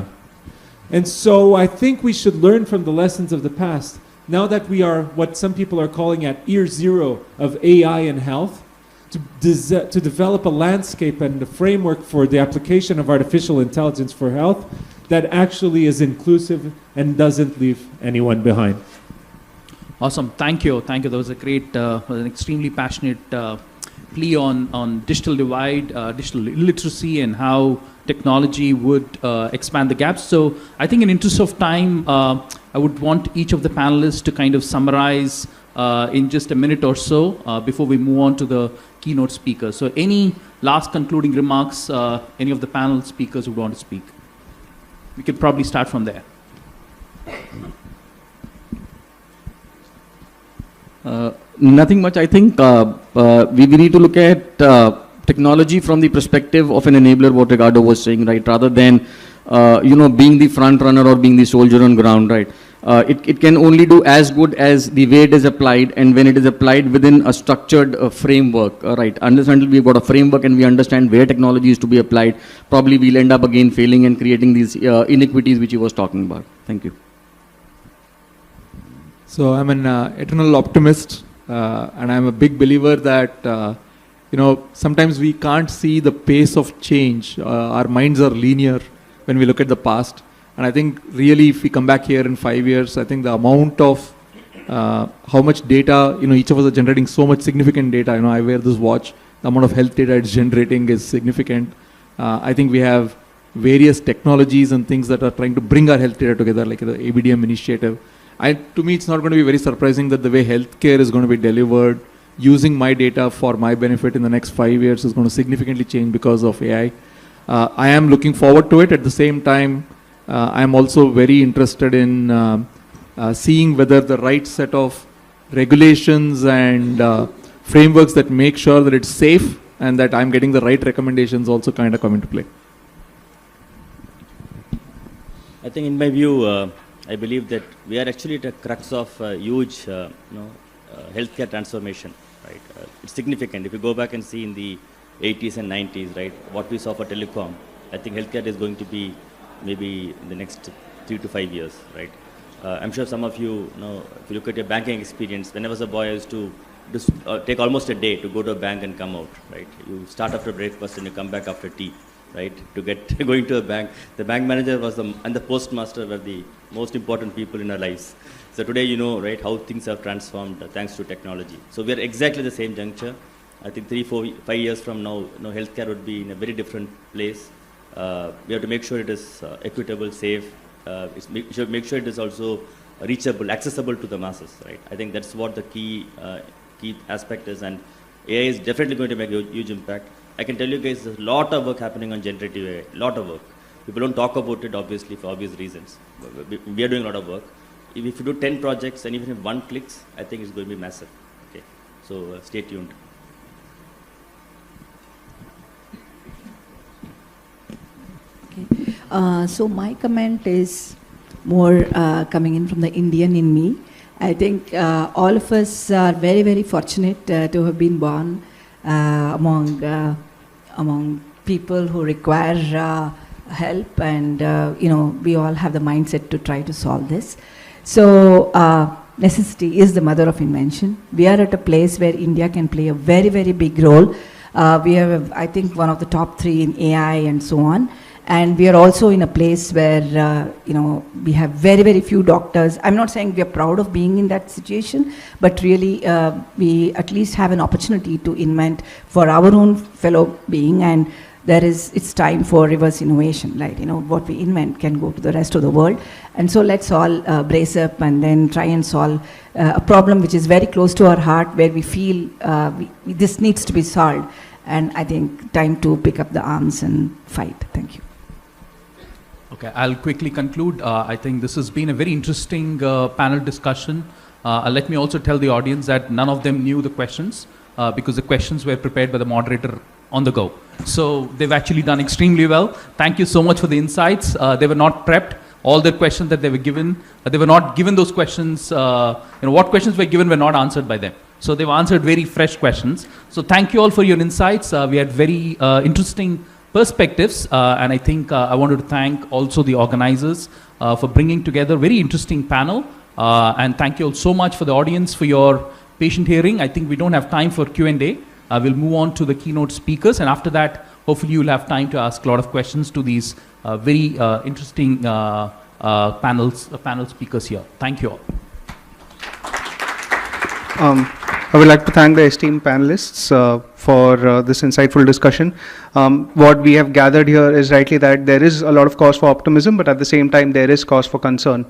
And so I think we should learn from the lessons of the past. Now that we are what some people are calling at year zero of AI in health, to develop a landscape and a framework for the application of artificial intelligence for health that actually is inclusive and doesn't leave anyone behind. Awesome. Thank you. Thank you. That was a great, an extremely passionate plea on digital divide, digital illiteracy, and how technology would expand the gaps. So I think in interest of time, I would want each of the panelists to kind of summarize in just a minute or so before we move on to the keynote speaker. So any last concluding remarks any of the panel speakers would want to speak? We could probably start from there. Nothing much. I think we need to look at technology from the perspective of an enabler, what Ricardo was saying, right? Rather than being the front runner or being the soldier on ground, right? It can only do as good as the way it is applied, and when it is applied within a structured framework, right? Until we've got a framework and we understand where technology is to be applied, probably we'll end up again failing and creating these inequities which he was talking about. Thank you. So I'm an eternal optimist, and I'm a big believer that sometimes we can't see the pace of change. Our minds are linear when we look at the past. And I think really if we come back here in 5 years, I think the amount of how much data, each of us are generating so much significant data. I wear this watch, the amount of health data it's generating is significant. I think we have various technologies and things that are trying to bring our health data together, like the ABDM initiative. To me, it's not going to be very surprising that the way healthcare is going to be delivered, using my data for my benefit in the next 5 years is going to significantly change because of AI. I am looking forward to it. At the same time, I am also very interested in seeing whether the right set of regulations and frameworks that make sure that it's safe and that I'm getting the right recommendations also kind of come into play. I think in my view, I believe that we are actually at a crux of huge healthcare transformation, right? It's significant. If you go back and see in the 80s and 90s, right, what we saw for telecom, I think healthcare is going to be maybe in the next 3 to 5 years, right? I'm sure some of you know, if you look at your banking experience, when I was a boy, I used to just take almost a day to go to a bank and come out, right? You start after breakfast and you come back after tea, right? To get going to a bank. The bank manager was and the postmaster were the most important people in our lives. So today, right, how things have transformed thanks to technology. So we are exactly the same juncture. I think 3, 4, 5 years from now, healthcare would be in a very different place. We have to make sure it is equitable, safe. We should make sure it is also reachable, accessible to the masses, right? I think that's what the key aspect is, and AI is definitely going to make a huge impact. I can tell you guys there's a lot of work happening on generative AI, lot of work. People don't talk about it, obviously, for obvious reasons. We are doing a lot of work. If you do 10 projects and even if one clicks, I think it's going to be massive. Okay, so stay tuned. Okay. So my comment is more coming in from the Indian in me. I think all of us are very, very fortunate to have been born among people who require help, and we all have the mindset to try to solve this. So necessity is the mother of invention. We are at a place where India can play a very, very big role. We have, I think, one of the top 3 in AI and so on. And we are also in a place where, we have very, very few doctors. I'm not saying we are proud of being in that situation, but really we at least have an opportunity to invent for our own fellow being, and it's time for reverse innovation, right? What we invent can go to the rest of the world. And so let's all brace up and then try and solve a problem which is very close to our heart, where we feel this needs to be solved. And I think time to pick up the arms and fight. Thank you. Okay, I'll quickly conclude. I think this has been a very interesting panel discussion. Let me also tell the audience that none of them knew the questions because the questions were prepared by the moderator on the go. So they've actually done extremely well. Thank you so much for the insights. They were not prepped. All the questions that they were given, they were not given those questions. What questions were given were not answered by them. So they've answered very fresh questions. So thank you all for your insights. We had very interesting perspectives, and I think I wanted to thank also the organizers for bringing together a very interesting panel. And thank you all so much for the audience for your patient hearing. I think we don't have time for Q&A. We'll move on to the keynote speakers, and after that, hopefully you'll have time to ask a lot of questions to these very interesting panel speakers here. Thank you all. I would like to thank the esteemed panelists for this insightful discussion. What we have gathered here is rightly that there is a lot of cause for optimism, but at the same time, there is cause for concern.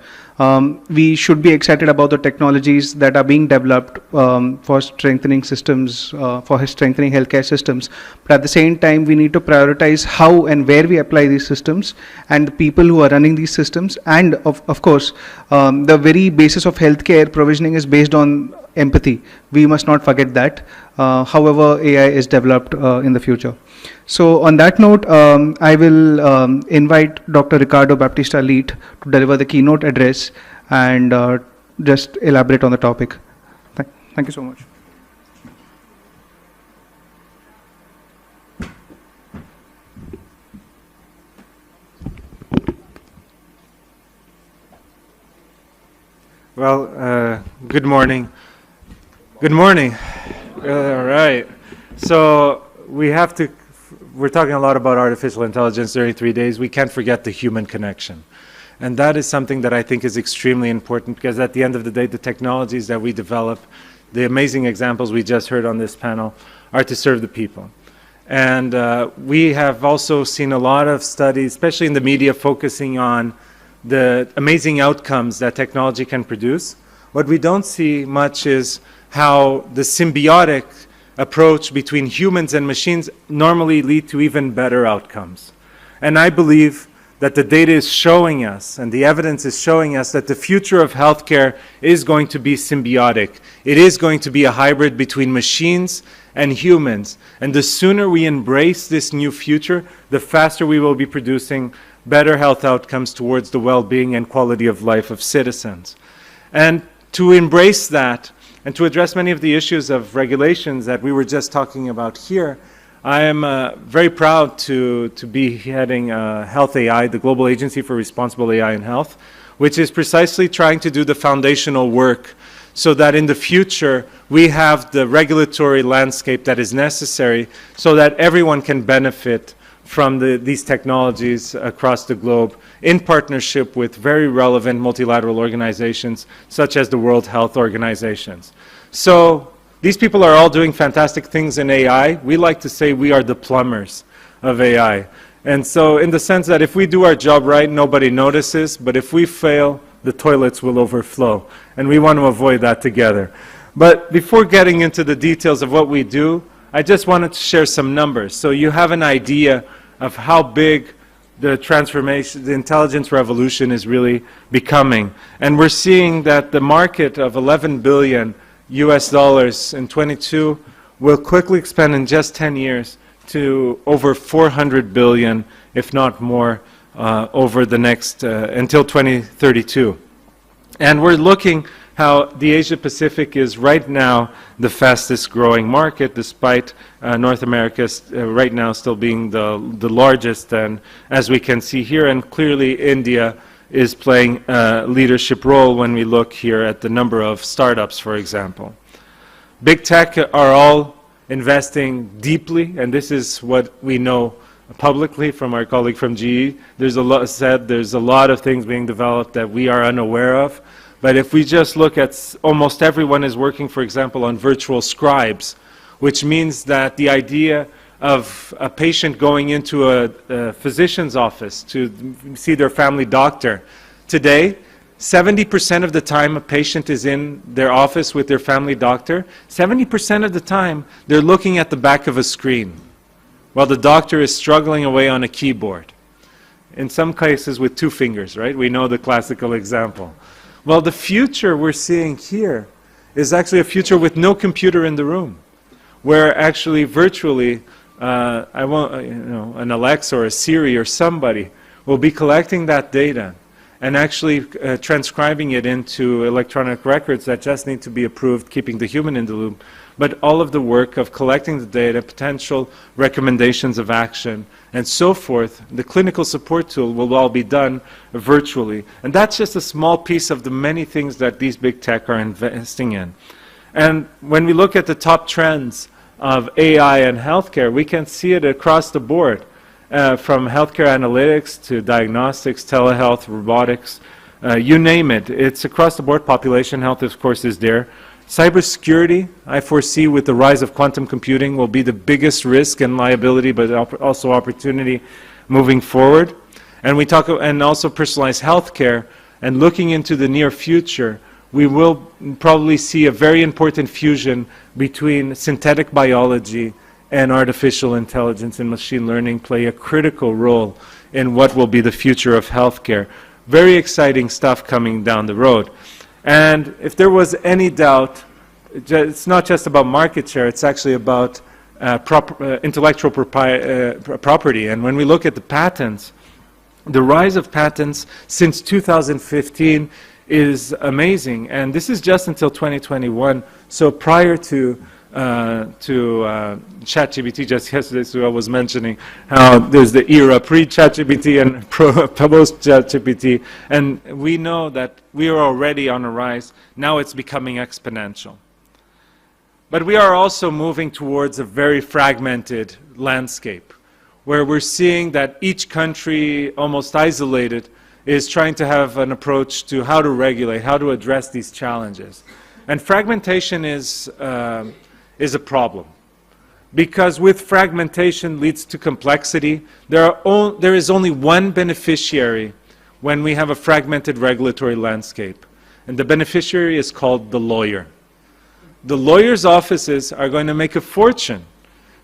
We should be excited about the technologies that are being developed for strengthening systems, for strengthening healthcare systems. But at the same time, we need to prioritize how and where we apply these systems and the people who are running these systems. And of course, the very basis of healthcare provisioning is based on empathy. We must not forget that, however AI is developed in the future. So on that note, I will invite Dr. Ricardo Baptista Leite to deliver the keynote address and just elaborate on the topic. Thank you so much. Well, good morning. Good morning. All right. So we're talking a lot about artificial intelligence during 3 days. We can't forget the human connection. And that is something that I think is extremely important, because at the end of the day, the technologies that we develop, the amazing examples we just heard on this panel, are to serve the people. And we have also seen a lot of studies, especially in the media, focusing on the amazing outcomes that technology can produce. What we don't see much is how the symbiotic approach between humans and machines normally lead to even better outcomes. And I believe that the data is showing us, and the evidence is showing us, that the future of healthcare is going to be symbiotic. It is going to be a hybrid between machines and humans. And the sooner we embrace this new future, the faster we will be producing better health outcomes towards the well-being and quality of life of citizens. And to embrace that, and to address many of the issues of regulations that we were just talking about here, I am very proud to be heading Health AI, the Global Agency for Responsible AI in Health, which is precisely trying to do the foundational work so that in the future we have the regulatory landscape that is necessary so that everyone can benefit from these technologies across the globe, in partnership with very relevant multilateral organizations such as the World Health Organizations. So these people are all doing fantastic things in AI. We like to say we are the plumbers of AI. And so in the sense that if we do our job right, nobody notices, but if we fail, the toilets will overflow. And we want to avoid that together. But before getting into the details of what we do, I just wanted to share some numbers so you have an idea of how big the transformation, the intelligence revolution is really becoming. And we're seeing that the market of 11 billion US dollars in 22 will quickly expand in just 10 years to over 400 billion, if not more, over the next, until 2032. And we're looking how the Asia Pacific is right now the fastest growing market, despite North America right now still being the largest, and as we can see here, and clearly India is playing a leadership role when we look here at the number of startups, for example. Big tech are all investing deeply, and this is what we know publicly from our colleague from GE. There's a lot of things being developed that we are unaware of. But if we just look at, almost everyone is working, for example, on virtual scribes, which means that the idea of a patient going into a physician's office to see their family doctor. Today, 70% of the time a patient is in their office with their family doctor, 70% of the time they're looking at the back of a screen while the doctor is struggling away on a keyboard. In some cases with 2 fingers, right? We know the classical example. Well, the future we're seeing here is actually a future with no computer in the room, where actually virtually, an Alexa or a Siri or somebody will be collecting that data and actually transcribing it into electronic records that just need to be approved, keeping the human in the loop. But all of the work of collecting the data, potential recommendations of action, and so forth, the clinical support tool will all be done virtually. And that's just a small piece of the many things that these big tech are investing in. And when we look at the top trends of AI and healthcare, we can see it across the board. From healthcare analytics to diagnostics, telehealth, robotics, you name it. It's across the board. Population health, of course, is there. Cybersecurity, I foresee with the rise of quantum computing, will be the biggest risk and liability, but also opportunity moving forward. And we talk, and also personalized healthcare, and looking into the near future, we will probably see a very important fusion between synthetic biology and artificial intelligence and machine learning play a critical role in what will be the future of healthcare. Very exciting stuff coming down the road. And if there was any doubt, it's not just about market share, it's actually about intellectual property. And when we look at the patents, the rise of patents since 2015 is amazing. And this is just until 2021. So prior to ChatGPT, just yesterday, so I was mentioning how there's the era pre-ChatGPT and post-ChatGPT, and we know that we are already on a rise. Now it's becoming exponential. But we are also moving towards a very fragmented landscape, where we're seeing that each country, almost isolated, is trying to have an approach to how to regulate, how to address these challenges. And fragmentation is a problem, because with fragmentation leads to complexity. There is only one beneficiary when we have a fragmented regulatory landscape, and the beneficiary is called the lawyer. The lawyers' offices are going to make a fortune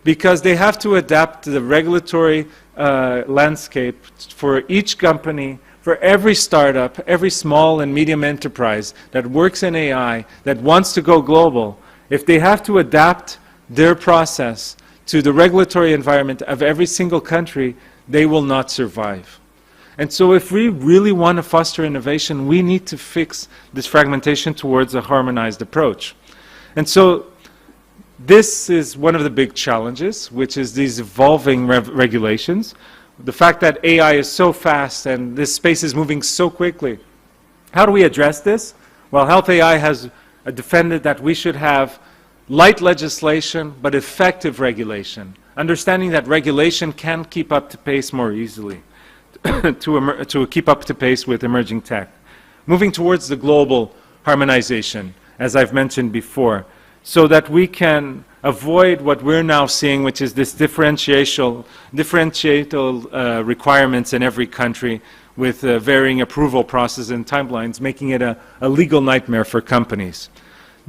because they have to adapt to the regulatory landscape for each company, for every startup, every small and medium enterprise that works in AI, that wants to go global. If they have to adapt their process to the regulatory environment of every single country, they will not survive. And so if we really want to foster innovation, we need to fix this fragmentation towards a harmonized approach. And so this is one of the big challenges, which is these evolving regulations. The fact that AI is so fast and this space is moving so quickly. How do we address this? Well, Health AI has defended that we should have light legislation but effective regulation, understanding that regulation can keep up to pace more easily to keep up to pace with emerging tech. Moving towards the global harmonization, as I've mentioned before. so that we can avoid what we're now seeing, which is this differential requirements in every country with varying approval process and timelines, making it a legal nightmare for companies.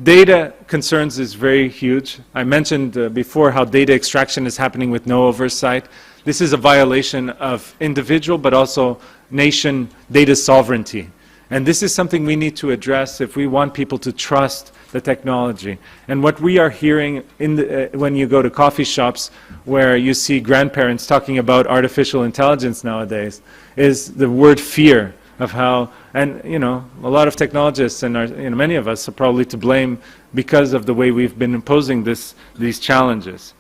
Data concerns is very huge. I mentioned before how data extraction is happening with no oversight. This is a violation of individual but also nation data sovereignty. And this is something we need to address if we want people to trust the technology. And what we are hearing when you go to coffee shops where you see grandparents talking about artificial intelligence nowadays is the word fear of how, and you know, a lot of technologists and many of us are probably to blame because of the way we've been imposing these challenges.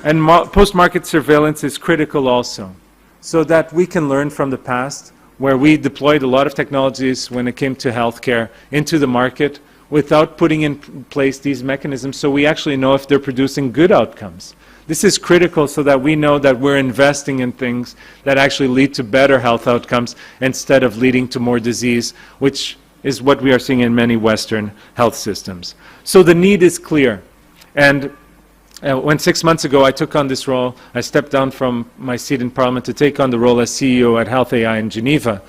And post-market surveillance is critical also, so that we can learn from the past where we deployed a lot of technologies when it came to healthcare into the market without putting in place these mechanisms, so we actually know if they're producing good outcomes. This is critical so that we know that we're investing in things that actually lead to better health outcomes instead of leading to more disease, which is what we are seeing in many Western health systems. So the need is clear. And when 6 months ago I took on this role, I stepped down from my seat in Parliament to take on the role as CEO at Health AI in Geneva.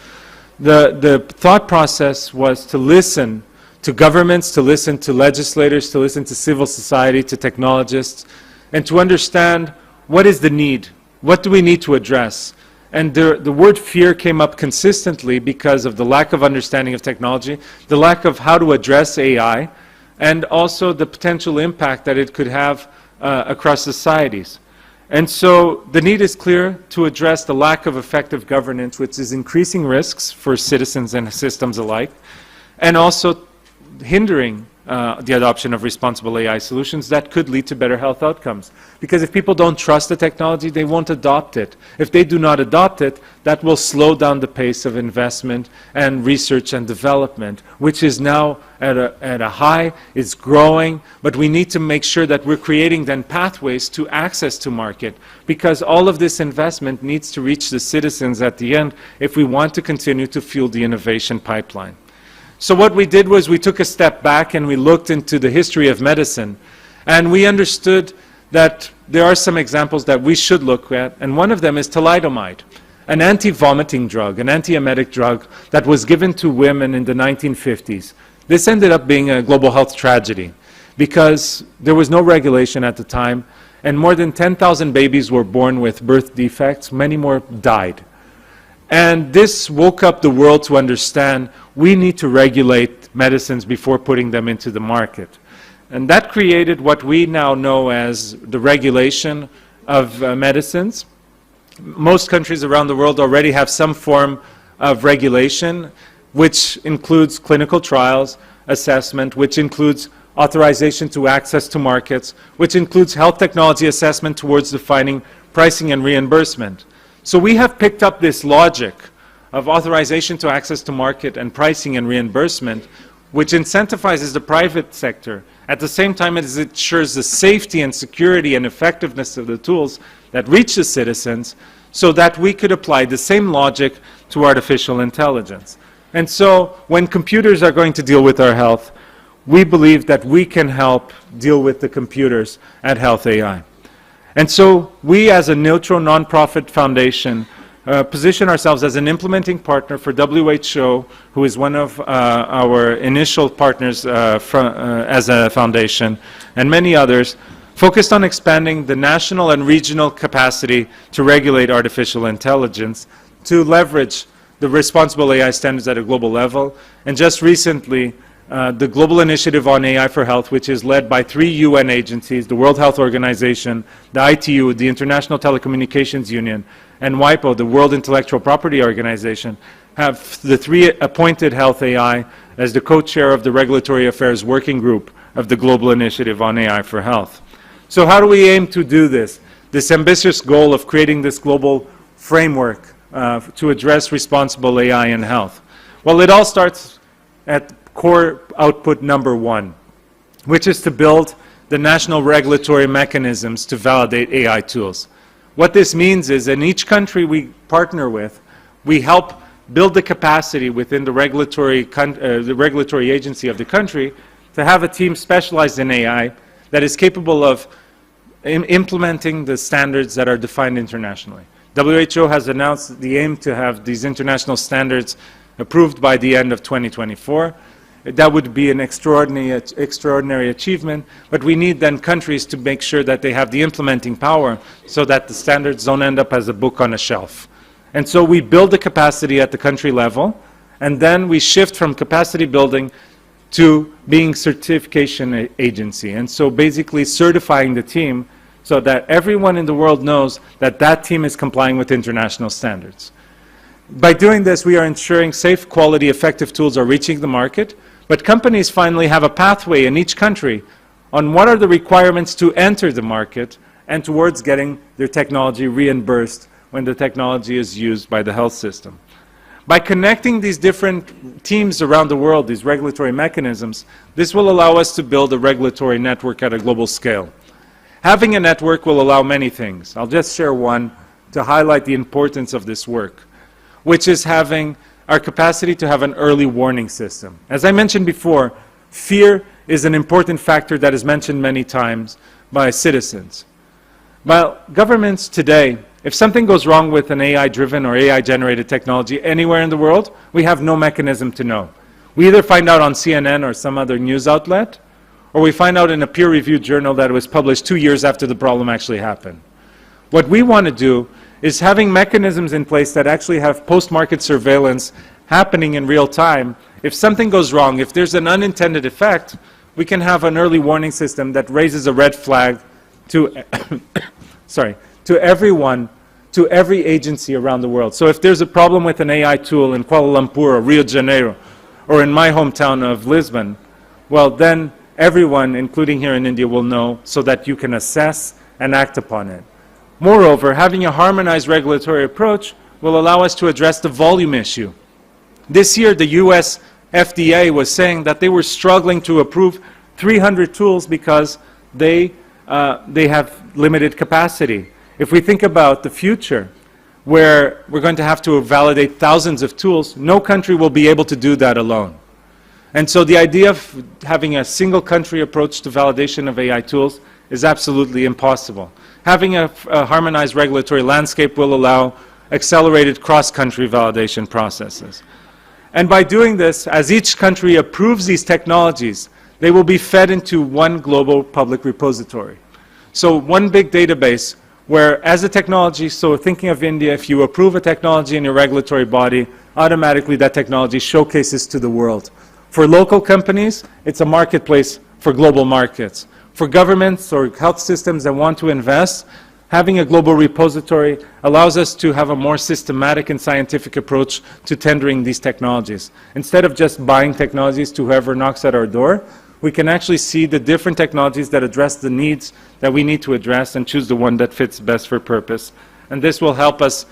The thought process was to listen to governments, to listen to legislators, to listen to civil society, to technologists, and to understand what is the need, what do we need to address. And the word fear came up consistently because of the lack of understanding of technology, the lack of how to address AI, and also the potential impact that it could have across societies. And so the need is clear to address the lack of effective governance, which is increasing risks for citizens and systems alike, and also hindering the adoption of responsible AI solutions that could lead to better health outcomes. Because if people don't trust the technology, they won't adopt it. If they do not adopt it, that will slow down the pace of investment and research and development, which is now at a high, it's growing, but we need to make sure that we're creating then pathways to access to market, because all of this investment needs to reach the citizens at the end if we want to continue to fuel the innovation pipeline. So what we did was we took a step back and we looked into the history of medicine, and we understood that there are some examples that we should look at, and one of them is thalidomide, an anti-vomiting drug, an antiemetic drug that was given to women in the 1950s. This ended up being a global health tragedy because there was no regulation at the time, and more than 10,000 babies were born with birth defects, many more died. And this woke up the world to understand we need to regulate medicines before putting them into the market. And that created what we now know as the regulation of medicines. Most countries around the world already have some form of regulation, which includes clinical trials, assessment, which includes authorization to access to markets, which includes health technology assessment towards defining pricing and reimbursement. So we have picked up this logic of authorization to access to market and pricing and reimbursement, which incentivizes the private sector at the same time as it ensures the safety and security and effectiveness of the tools that reach the citizens, so that we could apply the same logic to artificial intelligence. And so when computers are going to deal with our health, we believe that we can help deal with the computers at Health AI. And so we, as a neutral nonprofit foundation, position ourselves as an implementing partner for WHO, who is one of our initial partners as a foundation, and many others, focused on expanding the national and regional capacity to regulate artificial intelligence, to leverage the responsible AI standards at a global level. And just recently, the Global Initiative on AI for Health, which is led by 3 UN agencies, the World Health Organization, the ITU, the International Telecommunications Union, and WIPO, the World Intellectual Property Organization, have the 3 appointed Health AI as the co-chair of the Regulatory Affairs Working Group of the Global Initiative on AI for Health. So how do we aim to do this? This ambitious goal of creating this global framework to address responsible AI in health? Well, it all starts at core output number 1, which is to build the national regulatory mechanisms to validate AI tools. What this means is in each country we partner with, we help build the capacity within the regulatory agency of the country to have a team specialized in AI that is capable of implementing the standards that are defined internationally. WHO has announced the aim to have these international standards approved by the end of 2024. That would be an extraordinary achievement, but we need then countries to make sure that they have the implementing power so that the standards don't end up as a book on a shelf. And so we build the capacity at the country level, and then we shift from capacity building to being certification agency. And so basically certifying the team so that everyone in the world knows that that team is complying with international standards. By doing this, we are ensuring safe, quality, effective tools are reaching the market, but companies finally have a pathway in each country on what are the requirements to enter the market and towards getting their technology reimbursed when the technology is used by the health system. By connecting these different teams around the world, these regulatory mechanisms, this will allow us to build a regulatory network at a global scale. Having a network will allow many things. I'll just share one to highlight the importance of this work, which is having our capacity to have an early warning system. As I mentioned before, fear is an important factor that is mentioned many times by citizens. Well, governments today, if something goes wrong with an AI-driven or AI-generated technology anywhere in the world, we have no mechanism to know. We either find out on CNN or some other news outlet, or we find out in a peer-reviewed journal that it was published 2 years after the problem actually happened. What we want to do is having mechanisms in place that actually have post-market surveillance happening in real time. If something goes wrong, if there's an unintended effect, we can have an early warning system that raises a red flag to, to everyone, to every agency around the world. So if there's a problem with an AI tool in Kuala Lumpur or Rio de Janeiro, or in my hometown of Lisbon, well then everyone, including here in India, will know so that you can assess and act upon it. Moreover, having a harmonized regulatory approach will allow us to address the volume issue. This year, the US FDA was saying that they were struggling to approve 300 tools because they have limited capacity. If we think about the future, where we're going to have to validate thousands of tools, no country will be able to do that alone. And so the idea of having a single country approach to validation of AI tools is absolutely impossible. Having a harmonized regulatory landscape will allow accelerated cross-country validation processes. And by doing this, as each country approves these technologies, they will be fed into one global public repository. So one big database where, as a technology, so thinking of India, if you approve a technology in your regulatory body, automatically that technology showcases to the world. For local companies, it's a marketplace for global markets. For governments or health systems that want to invest, having a global repository allows us to have a more systematic and scientific approach to tendering these technologies. Instead of just buying technologies to whoever knocks at our door, we can actually see the different technologies that address the needs that we need to address and choose the one that fits best for purpose. And this will help us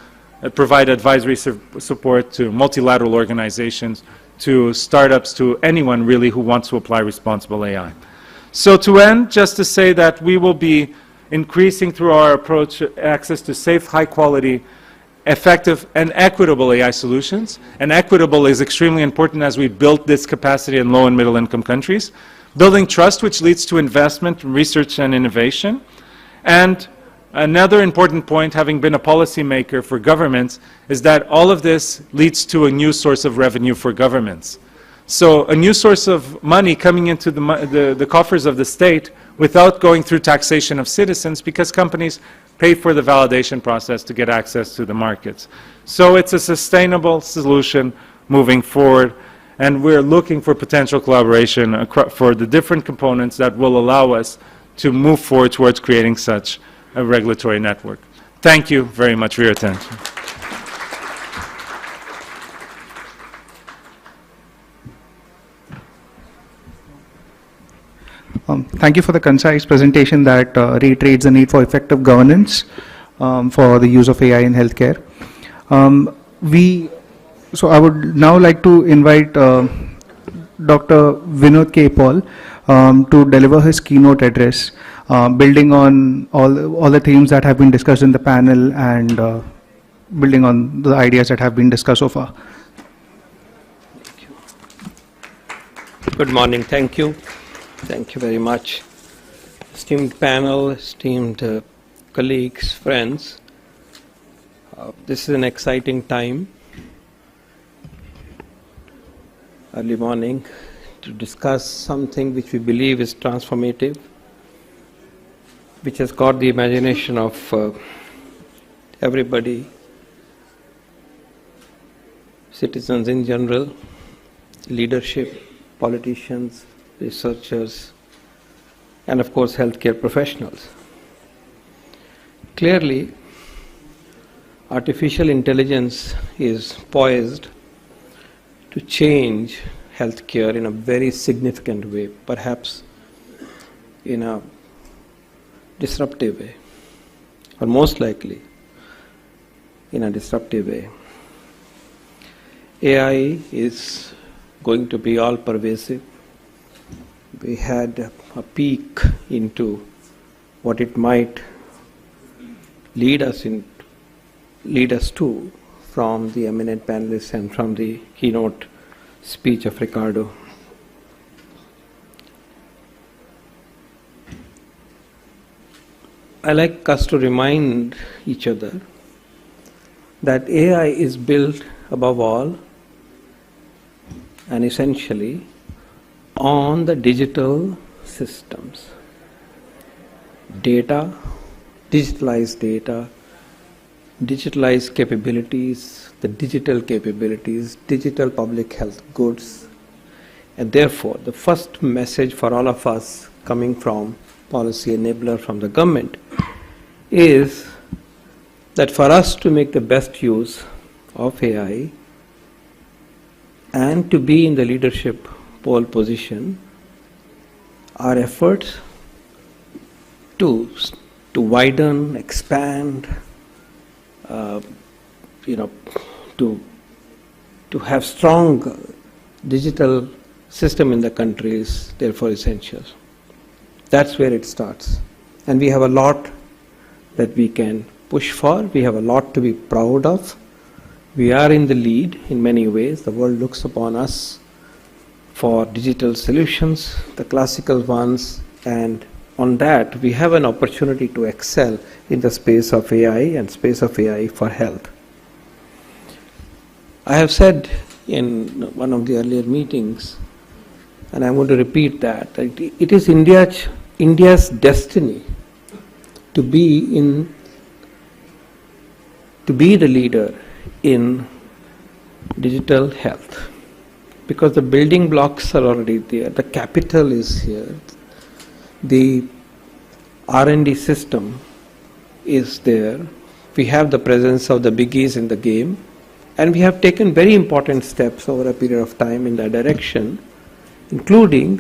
provide advisory support to multilateral organizations, to startups, to anyone really who wants to apply responsible AI. So to end, just to say that we will be increasing through our approach access to safe, high quality, effective and equitable AI solutions. And equitable is extremely important as we build this capacity in low and middle income countries. Building trust, which leads to investment, research and innovation. And another important point, having been a policymaker for governments, is that all of this leads to a new source of revenue for governments. So a new source of money coming into the coffers of the state without going through taxation of citizens, because companies pay for the validation process to get access to the markets. So it's a sustainable solution moving forward, and we're looking for potential collaboration for the different components that will allow us to move forward towards creating such a regulatory network. Thank you very much for your attention. Thank you for the concise presentation that reiterates the need for effective governance for the use of AI in healthcare. So I would now like to invite Dr. Vinod K. Paul to deliver his keynote address, building on all the themes that have been discussed in the panel and building on the ideas that have been discussed so far. Good morning, thank you. Thank you very much. Esteemed panel, esteemed colleagues, friends, this is an exciting time, early morning, to discuss something which we believe is transformative, which has caught the imagination of everybody, citizens in general, leadership, politicians, researchers, and of course healthcare professionals. Clearly, artificial intelligence is poised to change healthcare in a very significant way, perhaps in a disruptive way, or most likely in a disruptive way. AI is going to be all pervasive. We had a peek into what it might lead us to from the eminent panelists and from the keynote speech of Ricardo. I like us to remind each other that AI is built above all and essentially on the digital systems. Data, digitalized capabilities, the digital capabilities, digital public health goods. And therefore, the first message for all of us coming from policy enabler from the government is that for us to make the best use of AI and to be in the leadership pole position, our efforts to widen, expand, to have strong digital system in the country is therefore essential. That's where it starts. And we have a lot that we can push for. We have a lot to be proud of. We are in the lead in many ways. The world looks upon us for digital solutions, the classical ones, and on that we have an opportunity to excel in the space of AI and space of AI for health. I have said in one of the earlier meetings, and I'm going to repeat that it is India's destiny to be the leader in digital health, because the building blocks are already there, the capital is here, the R&D system is there, we have the presence of the biggies in the game, and we have taken very important steps over a period of time in that direction, including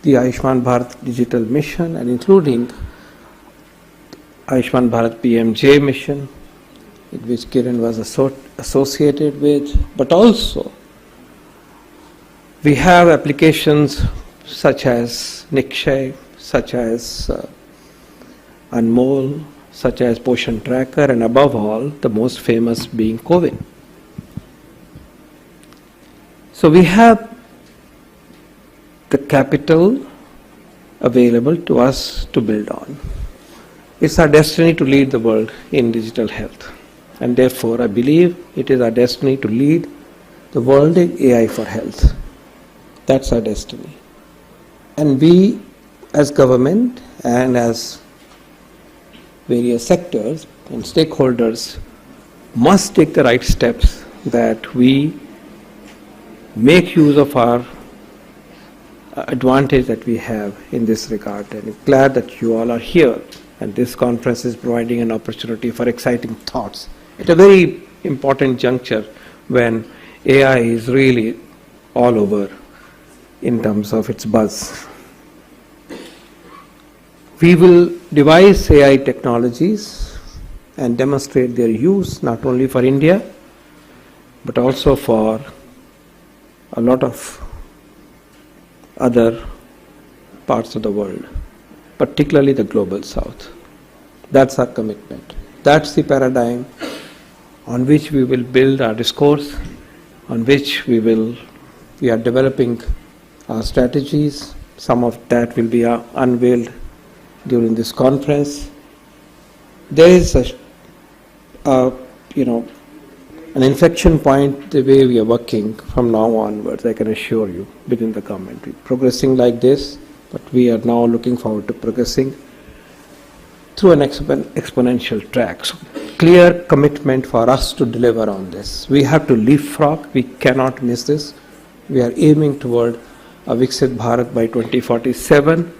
the Ayushman Bharat Digital Mission and including Ayushman Bharat PMJ mission, in which Kiran was associated with, but also we have applications such as Nikshay, such as Anmol, such as Poshan Tracker, and above all, the most famous being CoWIN. So we have the capital available to us to build on. It's our destiny to lead the world in digital health. And therefore, I believe it is our destiny to lead the world in AI for health. That's our destiny. And we, as government and as various sectors and stakeholders, must take the right steps that we make use of our advantage that we have in this regard. And I'm glad that you all are here, and this conference is providing an opportunity for exciting thoughts at a very important juncture when AI is really all over in terms of its buzz. We will devise AI technologies and demonstrate their use not only for India but also for a lot of other parts of the world, particularly the global south. That's our commitment. That's the paradigm on which we will build our discourse, on which we are developing our strategies, Some of that will be unveiled during this conference. There is an inflection point the way we are working from now onwards, I can assure you, within the government. We're progressing like this, but we are now looking forward to progressing through an exponential track. So, clear commitment for us to deliver on this. We have to leapfrog. We cannot miss this. We are aiming toward a Viksit Bharat by 2047,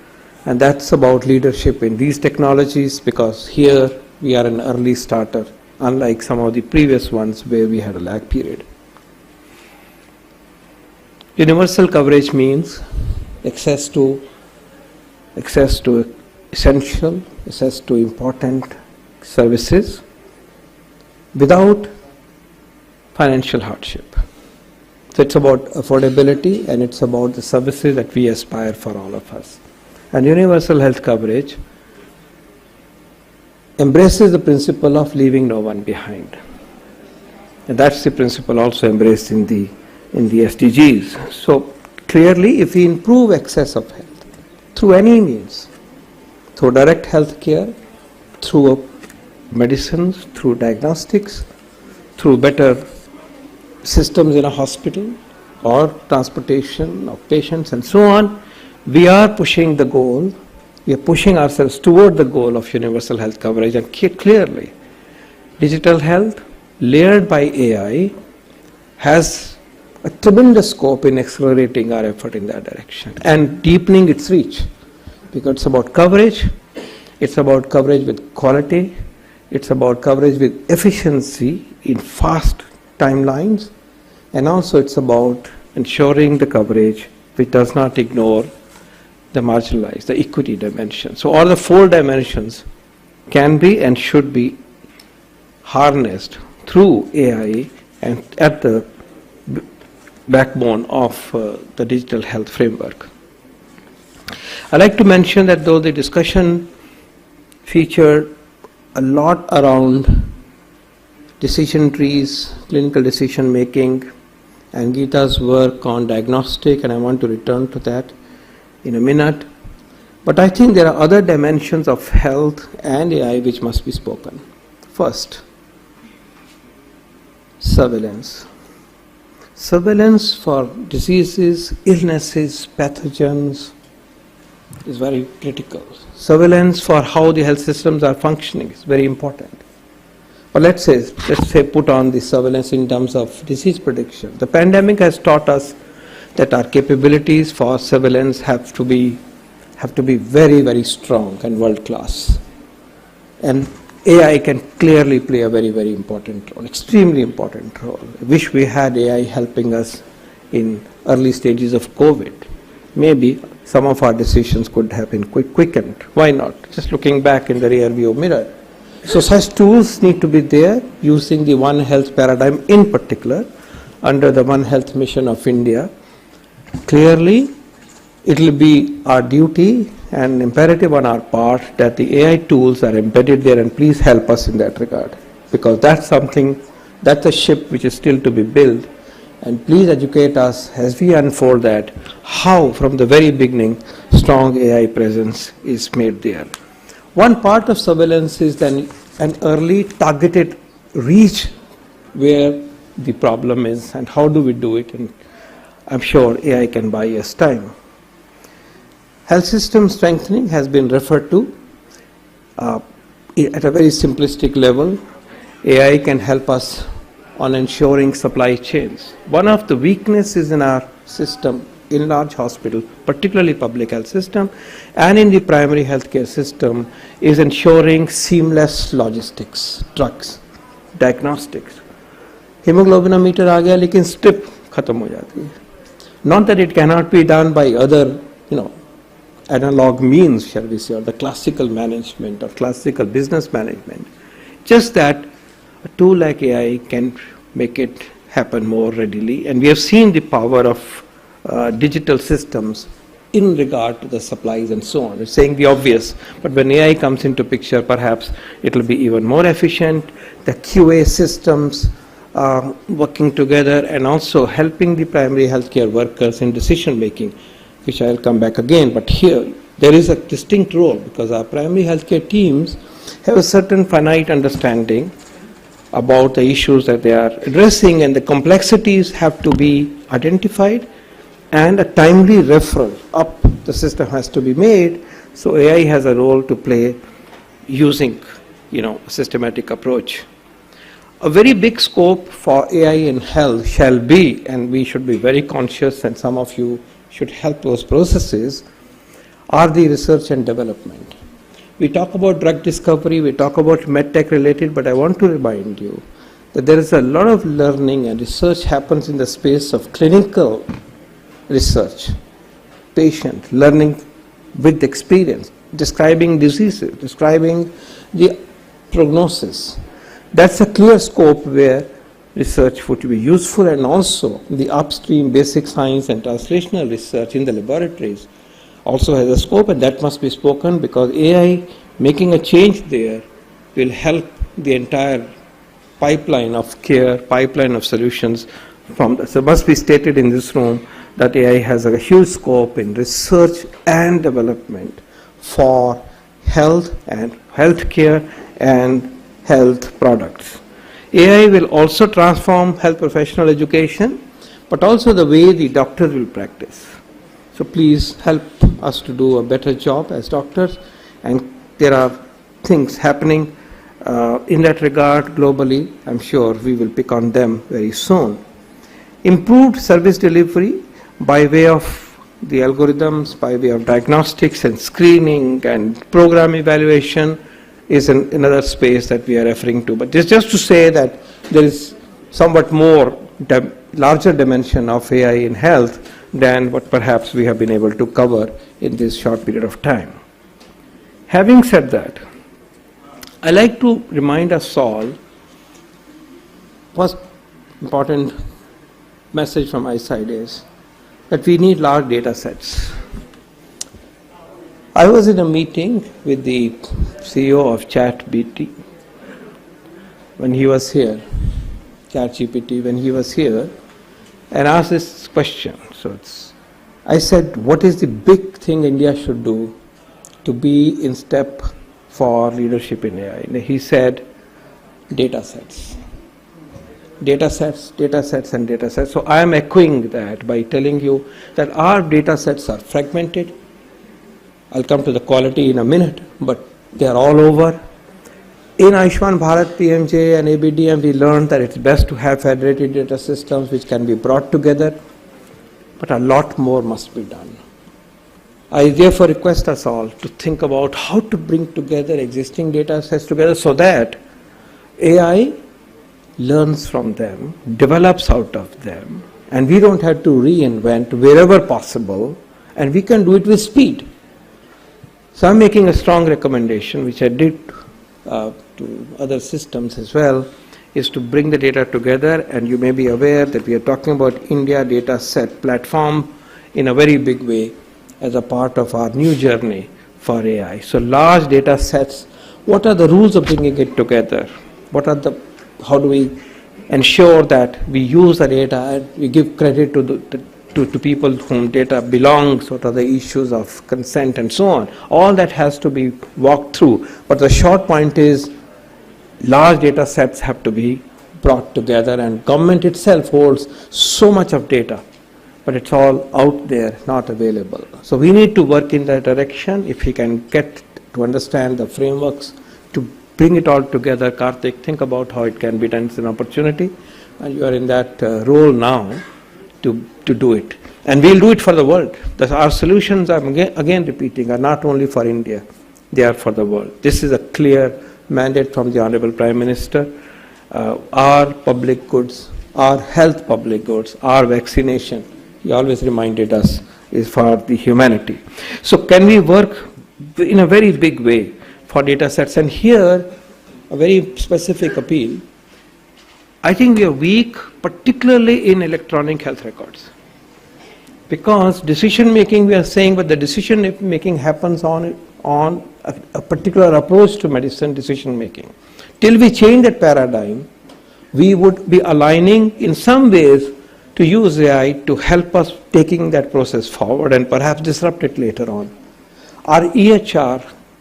and that's about leadership in these technologies, because here we are an early starter, unlike some of the previous ones where we had a lag period. Universal coverage means access to essential, access to important services without financial hardship. So it's about affordability, and it's about the services that we aspire for all of us. And universal health coverage embraces the principle of leaving no one behind. And that's the principle also embraced in the SDGs. So clearly, if we improve access of health through any means, through direct health care, through medicines, through diagnostics, through better systems in a hospital or transportation of patients and so on, we are pushing the goal, we are pushing ourselves toward the goal of universal health coverage. And clearly, digital health layered by AI has a tremendous scope in accelerating our effort in that direction and deepening its reach, because it's about coverage with quality, it's about coverage with efficiency in fast timelines, and also it's about ensuring the coverage which does not ignore the marginalized, the equity dimension. So all the 4 dimensions can be and should be harnessed through AI and at the backbone of the digital health framework. I'd like to mention that though the discussion featured a lot around decision trees, clinical decision making, and Geeta's work on diagnostic, and I want to return to that in a minute. But I think there are other dimensions of health and AI which must be spoken. First, surveillance. Surveillance for diseases, illnesses, pathogens is very critical. Surveillance for how the health systems are functioning is very important. But let's say put on the surveillance in terms of disease prediction. The pandemic has taught us that our capabilities for surveillance have to be very, very strong and world class. And AI can clearly play a very, very important role, extremely important role. I wish we had AI helping us in early stages of COVID. Maybe some of our decisions could have been quickened. Why not? Just looking back in the rear view mirror. So such tools need to be there, using the One Health paradigm in particular, under the One Health mission of India. Clearly, it will be our duty and imperative on our part that the AI tools are embedded there, and please help us in that regard, because that's a ship which is still to be built, and please educate us as we unfold that, how from the very beginning strong AI presence is made there. One part of surveillance is then an early targeted reach where the problem is, and how do we do it, and I'm sure AI can buy us time. Health system strengthening has been referred to at a very simplistic level. AI can help us on ensuring supply chains. One of the weaknesses in our system, in large hospital, particularly public health system, and in the primary healthcare system, is ensuring seamless logistics, drugs, diagnostics. Hemoglobinometer आ गया, लेकिन strip खत्म हो जाती है. Not that it cannot be done by other, analog means, shall we say, or the classical management or classical business management. Just that a tool like AI can make it happen more readily, and we have seen the power of digital systems in regard to the supplies and so on. It's saying the obvious, but when AI comes into picture, perhaps it will be even more efficient. The QA systems working together and also helping the primary healthcare workers in decision making which I'll come back again, but here there is a distinct role because our primary healthcare teams have a certain finite understanding about the issues that they are addressing, and the complexities have to be identified and a timely referral up the system has to be made. So AI has a role to play using, a systematic approach. A very big scope for AI in health shall be, and we should be very conscious, and some of you should help those processes, are the research and development. We talk about drug discovery, we talk about medtech related, but I want to remind you that there is a lot of learning and research happens in the space of clinical research, patient learning with experience, describing diseases, describing the prognosis. That's a clear scope where research would be useful, and also the upstream basic science and translational research in the laboratories also has a scope, and that must be spoken because AI making a change there will help the entire pipeline of care, pipeline of solutions. So it must be stated in this room that AI has a huge scope in research and development for health and healthcare and health products. AI will also transform health professional education, but also the way the doctors will practice. So please help us to do a better job as doctors, and there are things happening in that regard globally. I'm sure we will pick on them very soon. Improved service delivery by way of the algorithms, by way of diagnostics and screening and program evaluation is another space that we are referring to. But just to say that there is somewhat more larger dimension of AI in health than what perhaps we have been able to cover in this short period of time. Having said that, I like to remind us all, first important message from my side is that we need large data sets. I was in a meeting with the CEO of ChatGPT when he was here, ChatGPT when he was here, and asked this question. I said, what is the big thing India should do to be in step for leadership in AI? And he said, data sets. Data sets, data sets, and data sets. So I am echoing that by telling you that our data sets are fragmented. I'll come to the quality in a minute, but they are all over. In Ayushman Bharat, PMJ and ABDM, we learned that it's best to have federated data systems which can be brought together, but a lot more must be done. I therefore request us all to think about how to bring together existing data sets together so that AI learns from them, develops out of them, and we don't have to reinvent wherever possible, and we can do it with speed. So I'm making a strong recommendation, which I did to other systems as well, is to bring the data together, and you may be aware that we are talking about India Data Set Platform in a very big way as a part of our new journey for AI. So large data sets, what are the rules of bringing it together? How do we ensure that we use the data and we give credit to people whom data belongs? What are the issues of consent and so on? All that has to be walked through. But the short point is large data sets have to be brought together, and government itself holds so much of data, but it's all out there, not available. So we need to work in that direction. If we can get to understand the frameworks to bring it all together, Karthik, think about how it can be done. It's an opportunity, and you are in that role now to do it. And we'll do it for the world. Our solutions, I'm again repeating, are not only for India, they are for the world. This is a clear mandate from the Honorable Prime Minister. Our public goods, our health public goods, our vaccination, he always reminded us, is for the humanity. So can we work in a very big way for data sets? And here, a very specific appeal. I think we are weak, particularly in electronic health records. Because decision making, we are saying, but the decision making happens on a particular approach to medicine decision making. Till we change that paradigm, we would be aligning in some ways to to use AI to help us taking that process forward and perhaps disrupt it later on. Our EHR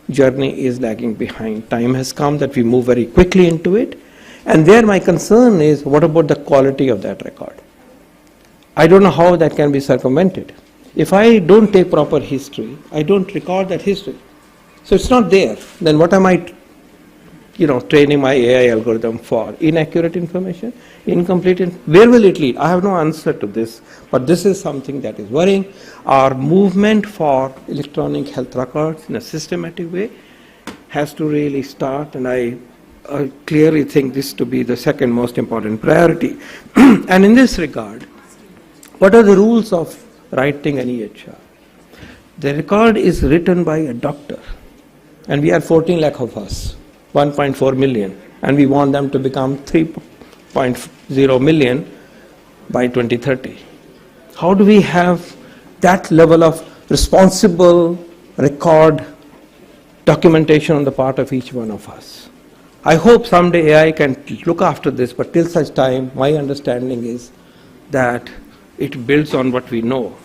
journey is lagging behind. Time has come that we move very quickly into it. And there my concern is, what about the quality of that record? I don't know how that can be circumvented. If I don't take proper history, I don't record that history. So it's not there. Then what am I, training my AI algorithm for? Inaccurate information? Incomplete? Where will it lead? I have no answer to this, but this is something that is worrying. Our movement for electronic health records in a systematic way has to really start, and I clearly think this to be the second most important priority. And in this regard, what are the rules of writing an EHR? The record is written by a doctor, and we are 14 lakh of us, 1.4 million, and we want them to become 3.0 million by 2030. How do we have that level of responsible record documentation on the part of each one of us? I hope someday AI can look after this, but till such time, my understanding is that it builds on what we know.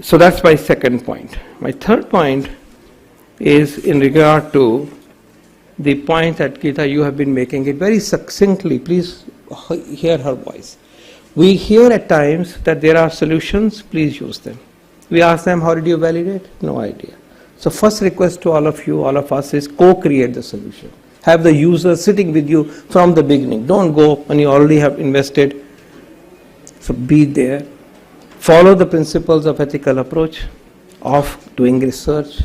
So that's my second point. My third point is in regard to the point that Geeta, you have been making it very succinctly. Please hear her voice. We hear at times that there are solutions, please use them. We ask them, how did you validate? No idea. So first request to all of you, all of us, is co-create the solution. Have the user sitting with you from the beginning. Don't go when you already have invested. So be there. Follow the principles of ethical approach, of doing research.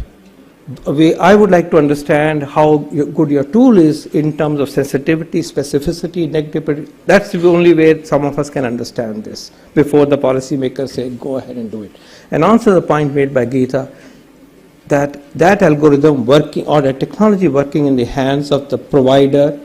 I would like to understand how good your tool is in terms of sensitivity, specificity, negativity. That's the only way some of us can understand this before the policymakers say, go ahead and do it. And answer the point made by Geeta, that algorithm working or a technology working in the hands of the provider,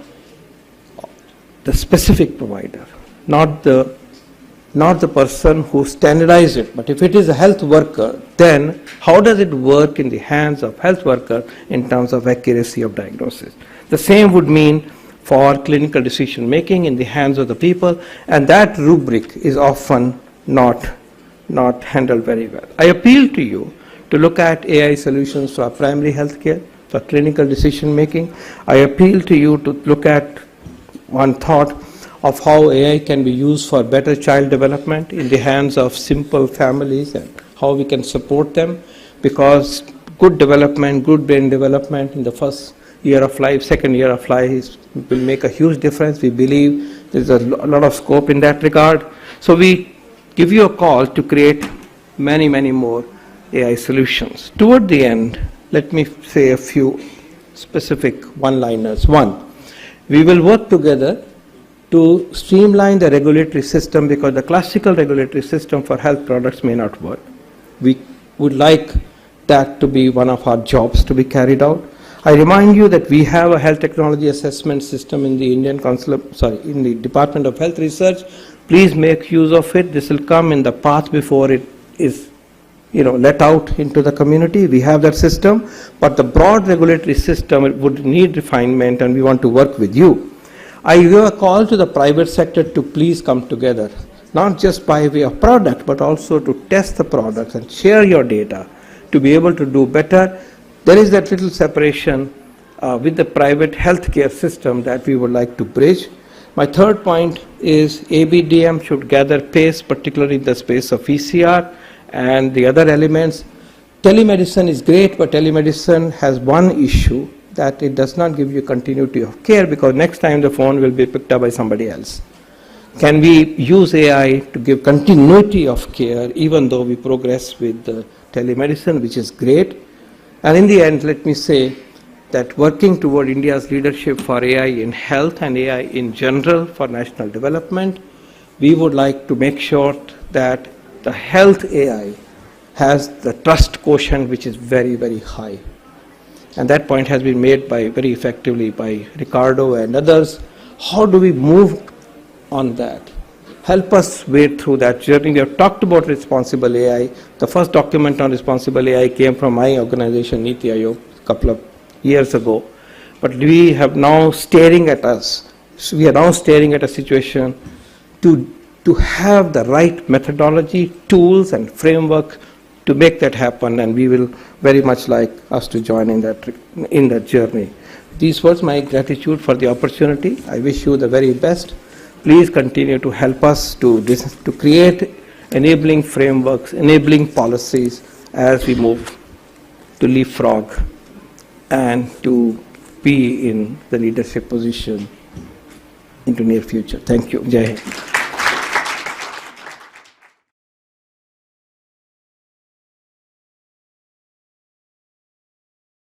the specific provider, not the person who standardized it. But if it is a health worker, then how does it work in the hands of health worker in terms of accuracy of diagnosis? The same would mean for clinical decision making in the hands of the people, and that rubric is often not handled very well. I appeal to you to look at AI solutions for primary health care, for clinical decision making. I appeal to you to look at one thought of how AI can be used for better child development in the hands of simple families and how we can support them, because good development, good brain development in the first year of life, second year of life will make a huge difference. We believe there's a lot of scope in that regard. So we give you a call to create many, many more AI solutions. Toward the end, let me say a few specific one-liners. One, we will work together to streamline the regulatory system, because the classical regulatory system for health products may not work. We would like that to be one of our jobs to be carried out. I remind you that we have a health technology assessment system in the in the Department of Health Research. Please make use of it. This will come in the path before it is let out into the community. We have that system, but the broad regulatory system would need refinement, and we want to work with you. I give a call to the private sector to please come together, not just by way of product, but also to test the products and share your data to be able to do better. There is that little separation with the private healthcare system that we would like to bridge. My third point is ABDM should gather pace, particularly in the space of ECR and the other elements. Telemedicine is great, but telemedicine has one issue, that it does not give you continuity of care, because next time the phone will be picked up by somebody else. Can we use AI to give continuity of care even though we progress with telemedicine, which is great? And in the end, let me say that working toward India's leadership for AI in health and AI in general for national development, we would like to make sure that the health AI has the trust quotient which is very, very high. And that point has been made very effectively by Ricardo and others. How do we move on that? Help us wade through that journey. We have talked about responsible AI. The first document on responsible AI came from my organization, Niti Aayog, a couple of years ago. But we have now staring at us So we are now staring at a situation to have the right methodology, tools, and framework to make that happen, and we will very much like us to join in that journey. These words, my gratitude for the opportunity. I wish you the very best. Please continue to help us to create enabling frameworks, enabling policies as we move to leapfrog and to be in the leadership position into near future. Thank you. Jai Hind.